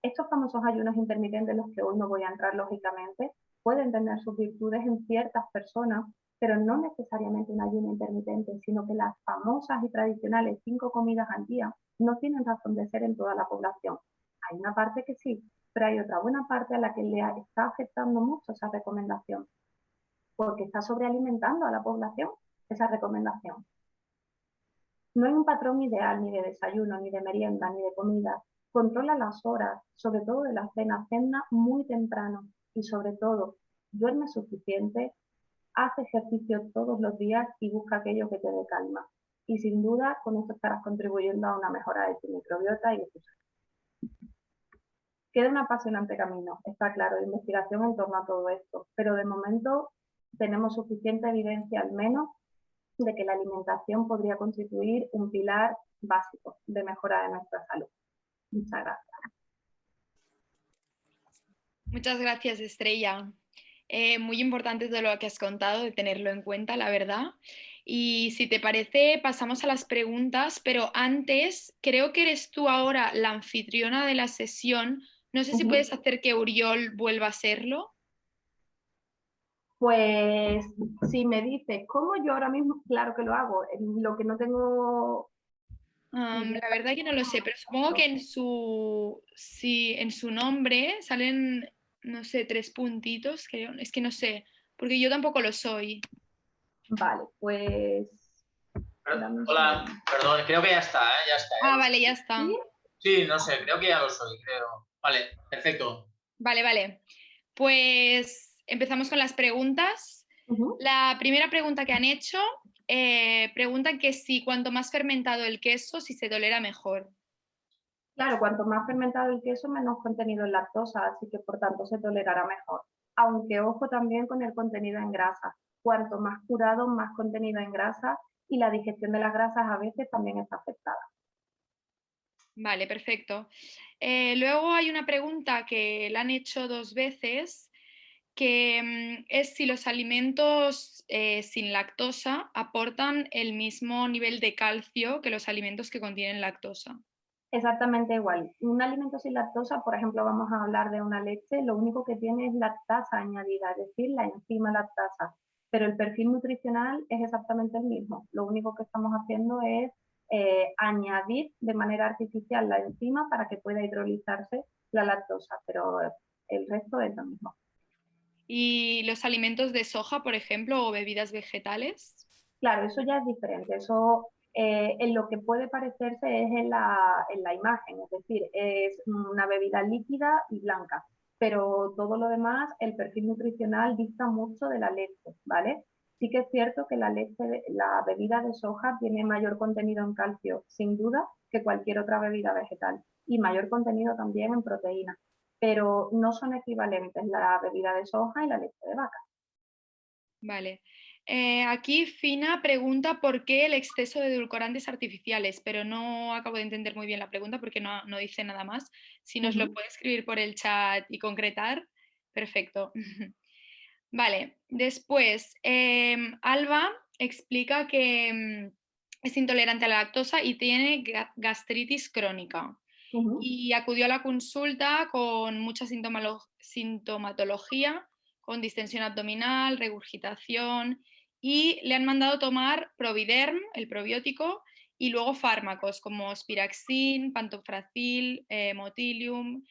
Estos famosos ayunos intermitentes, los que hoy no voy a entrar lógicamente, pueden tener sus virtudes en ciertas personas, pero no necesariamente un ayuno intermitente, sino que las famosas y tradicionales 5 comidas al día no tienen razón de ser en toda la población. Hay una parte que sí, pero hay otra buena parte a la que le está afectando mucho esa recomendación, porque está sobrealimentando a la población esa recomendación. No hay un patrón ideal ni de desayuno, ni de merienda, ni de comida. Controla las horas, sobre todo de la cena. Cena muy temprano y sobre todo, duerme suficiente, haz ejercicio todos los días y busca aquello que te dé calma. Y sin duda, con esto estarás contribuyendo a una mejora de tu microbiota y de tu salud. Queda un apasionante camino, está claro, de investigación en torno a todo esto, pero de momento tenemos suficiente evidencia al menos de que la alimentación podría constituir un pilar básico de mejora de nuestra salud. Muchas gracias. Muchas gracias, Estrella. Muy importante todo lo que has contado, de tenerlo en cuenta, la verdad. Y si te parece, pasamos a las preguntas, pero antes, creo que eres tú ahora la anfitriona de la sesión. No sé si puedes hacer que Uriol vuelva a serlo. Pues si me dices cómo, yo ahora mismo, claro que lo hago. Lo que no tengo La verdad que no lo sé, pero supongo que en su nombre salen, no sé, 3 puntitos, creo. Es que no sé, porque yo tampoco lo soy. Vale, pues... Hola, perdón, creo que ya está, ¿eh? Ya está, Ah, ¿eh? vale, ya está. ¿Sí? Sí, no sé, creo que ya lo soy, creo. Vale, perfecto. Vale, vale. Pues empezamos con las preguntas. La primera pregunta que han hecho, preguntan que si cuanto más fermentado el queso, si se tolera mejor. Claro, cuanto más fermentado el queso, menos contenido en lactosa, así que por tanto se tolerará mejor. Aunque ojo también con el contenido en grasa. Cuanto más curado, más contenido en grasa y la digestión de las grasas a veces también está afectada. Vale, perfecto. Luego hay una pregunta que la han hecho 2 veces, que es si los alimentos sin lactosa aportan el mismo nivel de calcio que los alimentos que contienen lactosa. Exactamente igual. Un alimento sin lactosa, por ejemplo, vamos a hablar de una leche, lo único que tiene es lactasa añadida, es decir, la enzima lactasa, pero el perfil nutricional es exactamente el mismo. Lo único que estamos haciendo es añadir de manera artificial la enzima para que pueda hidrolizarse la lactosa, pero el resto es lo mismo. ¿Y los alimentos de soja, por ejemplo, o bebidas vegetales? Claro, eso ya es diferente. Eso en lo que puede parecerse es en la imagen, es decir, es una bebida líquida y blanca, pero todo lo demás, el perfil nutricional dista mucho de la leche, ¿vale? Sí que es cierto que la leche, la bebida de soja tiene mayor contenido en calcio, sin duda, que cualquier otra bebida vegetal y mayor contenido también en proteína, pero no son equivalentes la bebida de soja y la leche de vaca. Vale. Aquí Fina pregunta por qué el exceso de edulcorantes artificiales, pero no acabo de entender muy bien la pregunta porque no dice nada más. Si nos lo puede escribir por el chat y concretar, perfecto. Vale, después Alba explica que es intolerante a la lactosa y tiene gastritis crónica. Y acudió a la consulta con mucha sintomatología, con distensión abdominal, regurgitación, y le han mandado tomar Providerm, el probiótico, y luego fármacos como Spiraxin, Pantoprazil, Motilium,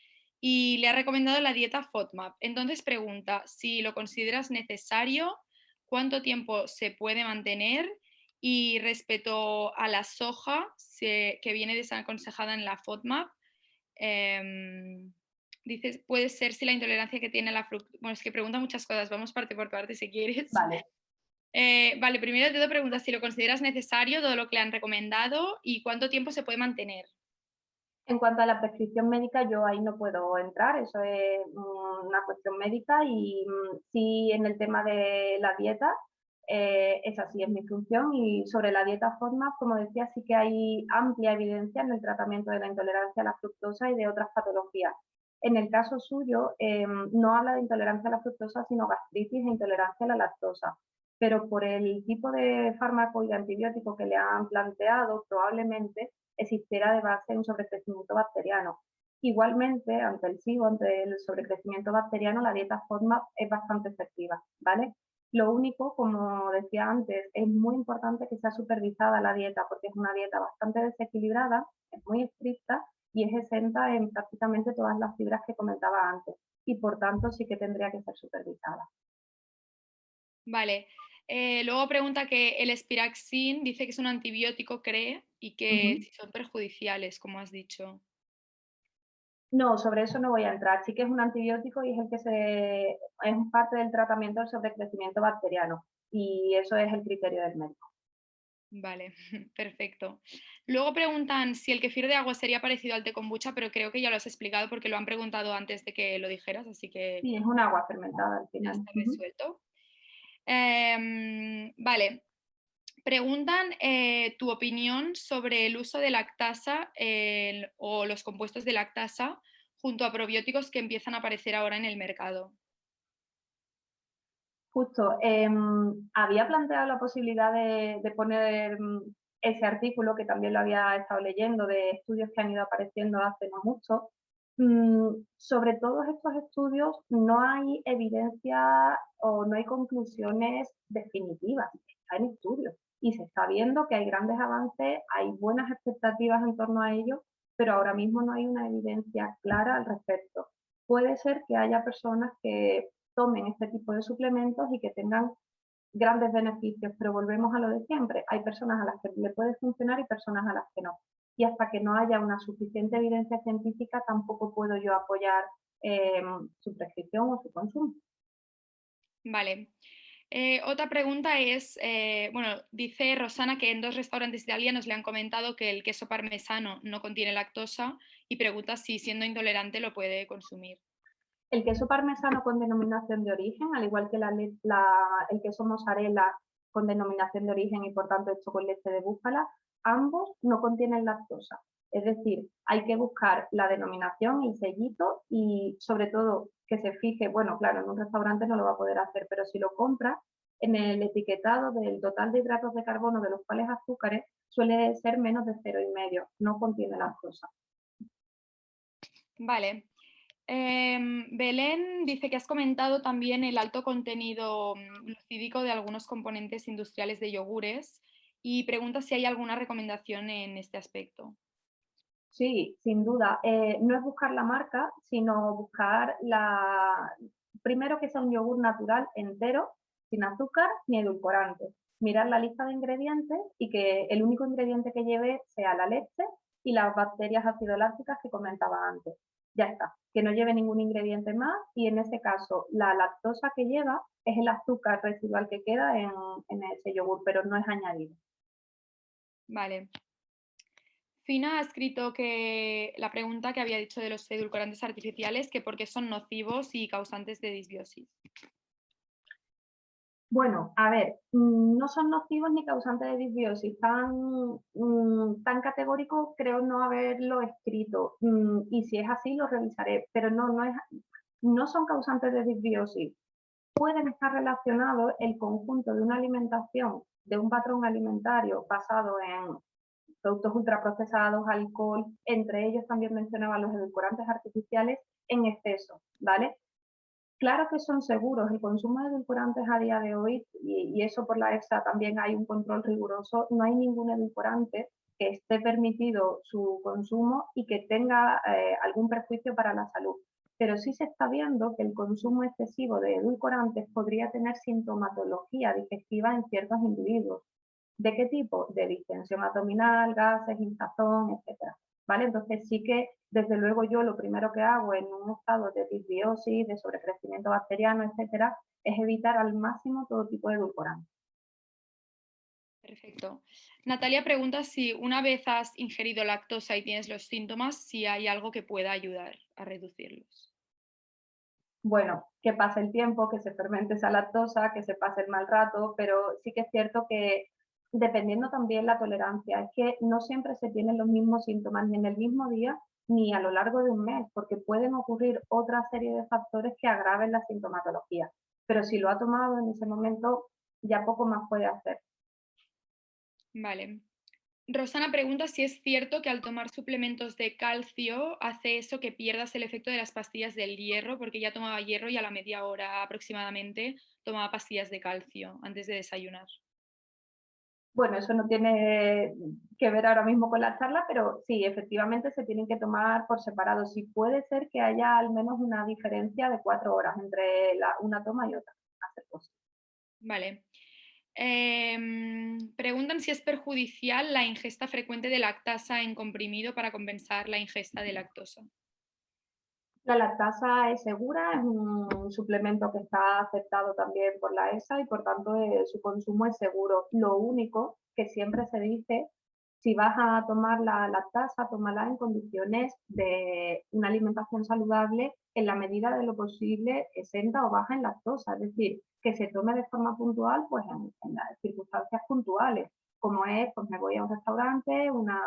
y le ha recomendado la dieta FODMAP. Entonces pregunta si lo consideras necesario, cuánto tiempo se puede mantener y respecto a la soja que viene desaconsejada en la FODMAP, dices, puede ser si la intolerancia que tiene la fructosa. Bueno, es que pregunta muchas cosas, vamos parte por parte si quieres. Vale. Vale, primero te preguntas si lo consideras necesario todo lo que le han recomendado y cuánto tiempo se puede mantener. En cuanto a la prescripción médica, yo ahí no puedo entrar, eso es una cuestión médica y sí en el tema de la dieta, esa sí es mi función y sobre la dieta FODMAP, como decía, sí que hay amplia evidencia en el tratamiento de la intolerancia a la fructosa y de otras patologías. En el caso suyo, no habla de intolerancia a la fructosa, sino gastritis e intolerancia a la lactosa. Pero por el tipo de fármaco y de antibiótico que le han planteado, probablemente existiera de base un sobrecrecimiento bacteriano. Igualmente, ante el SIBO, ante el sobrecrecimiento bacteriano, la dieta FODMAP es bastante efectiva, ¿vale? Lo único, como decía antes, es muy importante que sea supervisada la dieta, porque es una dieta bastante desequilibrada, es muy estricta y es exenta en prácticamente todas las fibras que comentaba antes. Y por tanto sí que tendría que ser supervisada. Vale. Luego pregunta que el Spiraxin dice que es un antibiótico, cree, y que si son perjudiciales, como has dicho. No, sobre eso no voy a entrar. Sí que es un antibiótico y es el que es parte del tratamiento del sobrecrecimiento bacteriano y eso es el criterio del médico. Vale, perfecto. Luego preguntan si el kefir de agua sería parecido al té kombucha, pero creo que ya lo has explicado porque lo han preguntado antes de que lo dijeras, así que Sí, es un agua fermentada al ya final. está resuelto. Vale, preguntan tu opinión sobre el uso de lactasa o los compuestos de lactasa junto a probióticos que empiezan a aparecer ahora en el mercado. Justo, había planteado la posibilidad de poner ese artículo, que también lo había estado leyendo, de estudios que han ido apareciendo hace no mucho. Sobre todos estos estudios no hay evidencia o no hay conclusiones definitivas, está en estudios y se está viendo que hay grandes avances, hay buenas expectativas en torno a ello, pero ahora mismo no hay una evidencia clara al respecto. Puede ser que haya personas que tomen este tipo de suplementos y que tengan grandes beneficios, pero volvemos a lo de siempre, hay personas a las que le puede funcionar y personas a las que no. Y hasta que no haya una suficiente evidencia científica, tampoco puedo yo apoyar su prescripción o su consumo. Vale. Otra pregunta es, bueno, dice Rosana que en 2 restaurantes italianos le han comentado que el queso parmesano no contiene lactosa y pregunta si siendo intolerante lo puede consumir. El queso parmesano con denominación de origen, al igual que el queso mozzarella con denominación de origen y por tanto hecho con leche de búfala, ambos no contienen lactosa. Es decir, hay que buscar la denominación, el sellito y sobre todo que se fije, bueno, claro, en un restaurante no lo va a poder hacer, pero si lo compra, en el etiquetado del total de hidratos de carbono de los cuales azúcares suele ser menos de 0,5, no contiene lactosa. Vale. Belén dice que has comentado también el alto contenido glucídico de algunos componentes industriales de yogures y pregunta si hay alguna recomendación en este aspecto. Sí, sin duda. No es buscar la marca, sino buscar primero que sea un yogur natural entero, sin azúcar ni edulcorantes. Mirar la lista de ingredientes y que el único ingrediente que lleve sea la leche y las bacterias acidolácticas que comentaba antes. Ya está, que no lleve ningún ingrediente más y en ese caso la lactosa que lleva es el azúcar residual que queda en ese yogur, pero no es añadido. Vale. Fina ha escrito que la pregunta que había dicho de los edulcorantes artificiales, que por qué son nocivos y causantes de disbiosis. Bueno, a ver, no son nocivos ni causantes de disbiosis. Tan categórico creo no haberlo escrito. Y si es así, lo revisaré. Pero no son causantes de disbiosis. Pueden estar relacionados el conjunto de una alimentación, de un patrón alimentario basado en productos ultraprocesados, alcohol, entre ellos también mencionaba los edulcorantes artificiales en exceso, ¿vale? Claro que son seguros, el consumo de edulcorantes a día de hoy, y eso por la EFSA también hay un control riguroso, no hay ningún edulcorante que esté permitido su consumo y que tenga algún perjuicio para la salud. pero sí se está viendo que el consumo excesivo de edulcorantes podría tener sintomatología digestiva en ciertos individuos. ¿De qué tipo? De distensión abdominal, gases, hinchazón, etcétera. ¿Vale? Entonces sí que, desde luego, yo lo primero que hago en un estado de disbiosis, de sobrecrecimiento bacteriano, etcétera, es evitar al máximo todo tipo de edulcorantes. Perfecto. Natalia pregunta si una vez has ingerido lactosa y tienes los síntomas, si hay algo que pueda ayudar a reducirlos. Bueno, que pase el tiempo, que se fermente esa lactosa, que se pase el mal rato, pero sí que es cierto que dependiendo también la tolerancia, es que no siempre se tienen los mismos síntomas ni en el mismo día ni a lo largo de un mes, porque pueden ocurrir otra serie de factores que agraven la sintomatología. Pero si lo ha tomado en ese momento, ya poco más puede hacer. Vale. Rosana pregunta si es cierto que al tomar suplementos de calcio hace eso que pierdas el efecto de las pastillas del hierro, porque ya tomaba hierro y a la media hora aproximadamente tomaba pastillas de calcio antes de desayunar. Bueno, eso no tiene que ver ahora mismo con la charla, pero sí, efectivamente se tienen que tomar por separado. Sí puede ser que haya al menos una diferencia de 4 horas entre una toma y otra. Vale. Preguntan si es perjudicial la ingesta frecuente de lactasa en comprimido para compensar la ingesta de lactosa. La lactasa es segura, es un suplemento que está aceptado también por la ESA y por tanto su consumo es seguro. Lo único que siempre se dice, si vas a tomar la lactasa, tómala en condiciones de una alimentación saludable en la medida de lo posible exenta o baja en lactosa, es decir, que se tome de forma puntual pues en las circunstancias puntuales, como es, pues me voy a un restaurante, una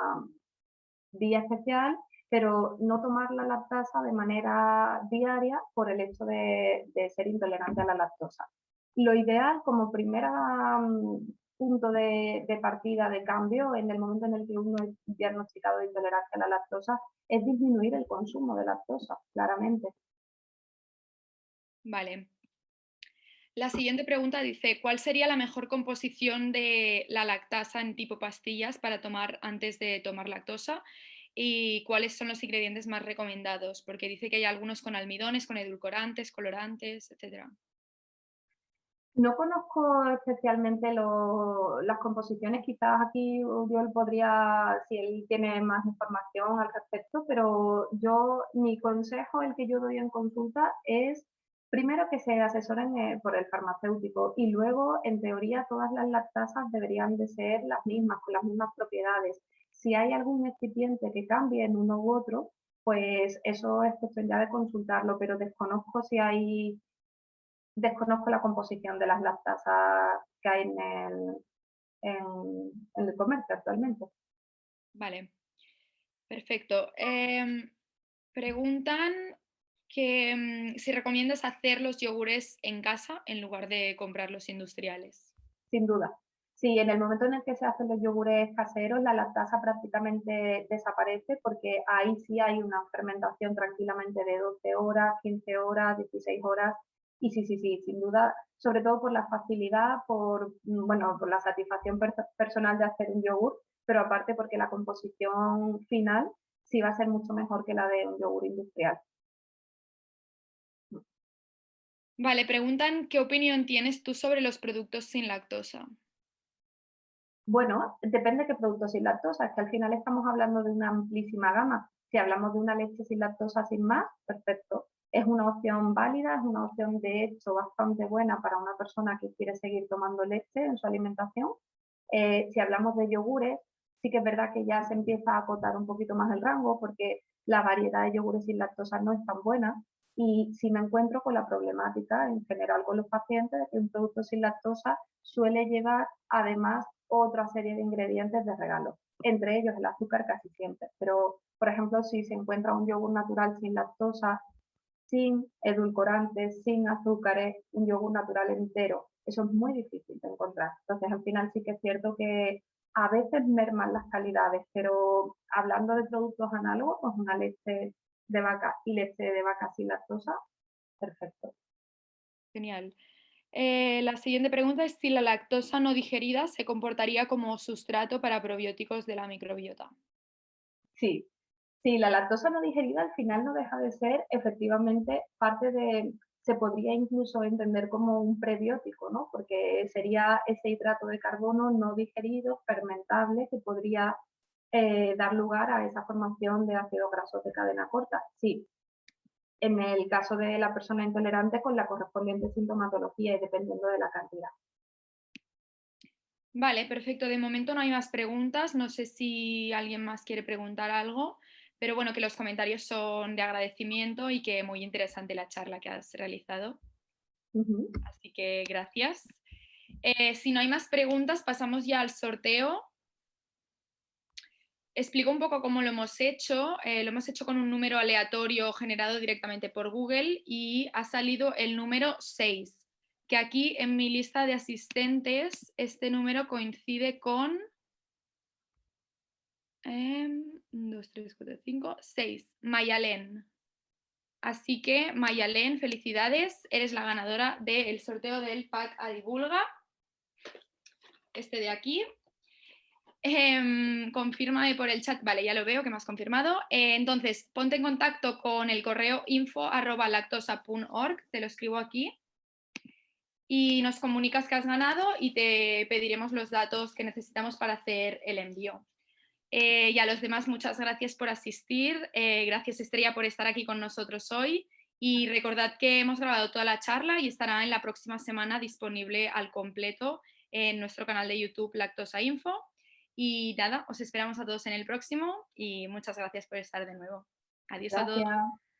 día especial, pero no tomar la lactasa de manera diaria por el hecho de ser intolerante a la lactosa. Lo ideal como primera punto de partida de cambio en el momento en el que uno es diagnosticado de intolerancia a la lactosa es disminuir el consumo de lactosa, claramente. Vale. La siguiente pregunta dice, ¿cuál sería la mejor composición de la lactasa en tipo pastillas para tomar antes de tomar lactosa? ¿Y cuáles son los ingredientes más recomendados? Porque dice que hay algunos con almidones, con edulcorantes, colorantes, etc. No conozco especialmente las composiciones, quizás aquí yo podría, si él tiene más información al respecto, pero mi consejo, el que yo doy en consulta, es primero que se asesoren por el farmacéutico y luego, en teoría, todas las lactasas deberían de ser las mismas, con las mismas propiedades. Si hay algún excipiente que cambie en uno u otro, pues eso es cuestión ya de consultarlo, pero desconozco la composición de las lactasas que hay en el comercio actualmente. Vale, perfecto. Preguntan que si recomiendas hacer los yogures en casa en lugar de comprar los industriales. Sin duda. Sí, en el momento en el que se hacen los yogures caseros, la lactasa prácticamente desaparece porque ahí sí hay una fermentación tranquilamente de 12 horas, 15 horas, 16 horas. Y sí, sí, sí, sin duda, sobre todo por la facilidad, por la satisfacción personal de hacer un yogur, pero aparte porque la composición final sí va a ser mucho mejor que la de un yogur industrial. Vale, preguntan qué opinión tienes tú sobre los productos sin lactosa. Bueno, depende de qué producto sin lactosa, es que al final estamos hablando de una amplísima gama. Si hablamos de una leche sin lactosa sin más, perfecto. Es una opción válida, es una opción de hecho bastante buena para una persona que quiere seguir tomando leche en su alimentación. Si hablamos de yogures, sí que es verdad que ya se empieza a acotar un poquito más el rango porque la variedad de yogures sin lactosa no es tan buena. Y si me encuentro con la problemática en general con los pacientes de que un producto sin lactosa suele llevar además otra serie de ingredientes de regalo, entre ellos el azúcar casi siempre. Pero, por ejemplo, si se encuentra un yogur natural sin lactosa, sin edulcorantes, sin azúcares, un yogur natural entero, eso es muy difícil de encontrar. Entonces, al final sí que es cierto que a veces merman las calidades, pero hablando de productos análogos, pues una leche de vaca y leche de vaca sin lactosa, perfecto. Genial. La siguiente pregunta es si la lactosa no digerida se comportaría como sustrato para probióticos de la microbiota. Sí, Sí, la lactosa no digerida al final no deja de ser efectivamente parte de, se podría incluso entender como un prebiótico, ¿no? Porque sería ese hidrato de carbono no digerido, fermentable, que podría dar lugar a esa formación de ácidos grasos de cadena corta. Sí, en el caso de la persona intolerante con la correspondiente sintomatología y dependiendo de la cantidad. Vale, perfecto. De momento no hay más preguntas. No sé si alguien más quiere preguntar algo, pero bueno, que los comentarios son de agradecimiento y que muy interesante la charla que has realizado. Así que gracias. Si no hay más preguntas, pasamos ya al sorteo. Explico un poco cómo lo hemos hecho. Lo hemos hecho con un número aleatorio generado directamente por Google y ha salido el número 6, que aquí en mi lista de asistentes este número coincide con 2, 3, 4, 5, 6, Mayalén. Así que Mayalén, felicidades, eres la ganadora del sorteo del pack a Divulga, este de aquí. Confírmame por el chat, vale, ya lo veo que me has confirmado. Entonces, ponte en contacto con el correo info@lactosa.org, te lo escribo aquí, y nos comunicas que has ganado y te pediremos los datos que necesitamos para hacer el envío. Y a los demás, muchas gracias por asistir. Gracias, Estrella, por estar aquí con nosotros hoy. Y recordad que hemos grabado toda la charla y estará en la próxima semana disponible al completo en nuestro canal de YouTube Lactosa Info. Y nada, os esperamos a todos en el próximo y muchas gracias por estar de nuevo. Adiós a todos. Gracias.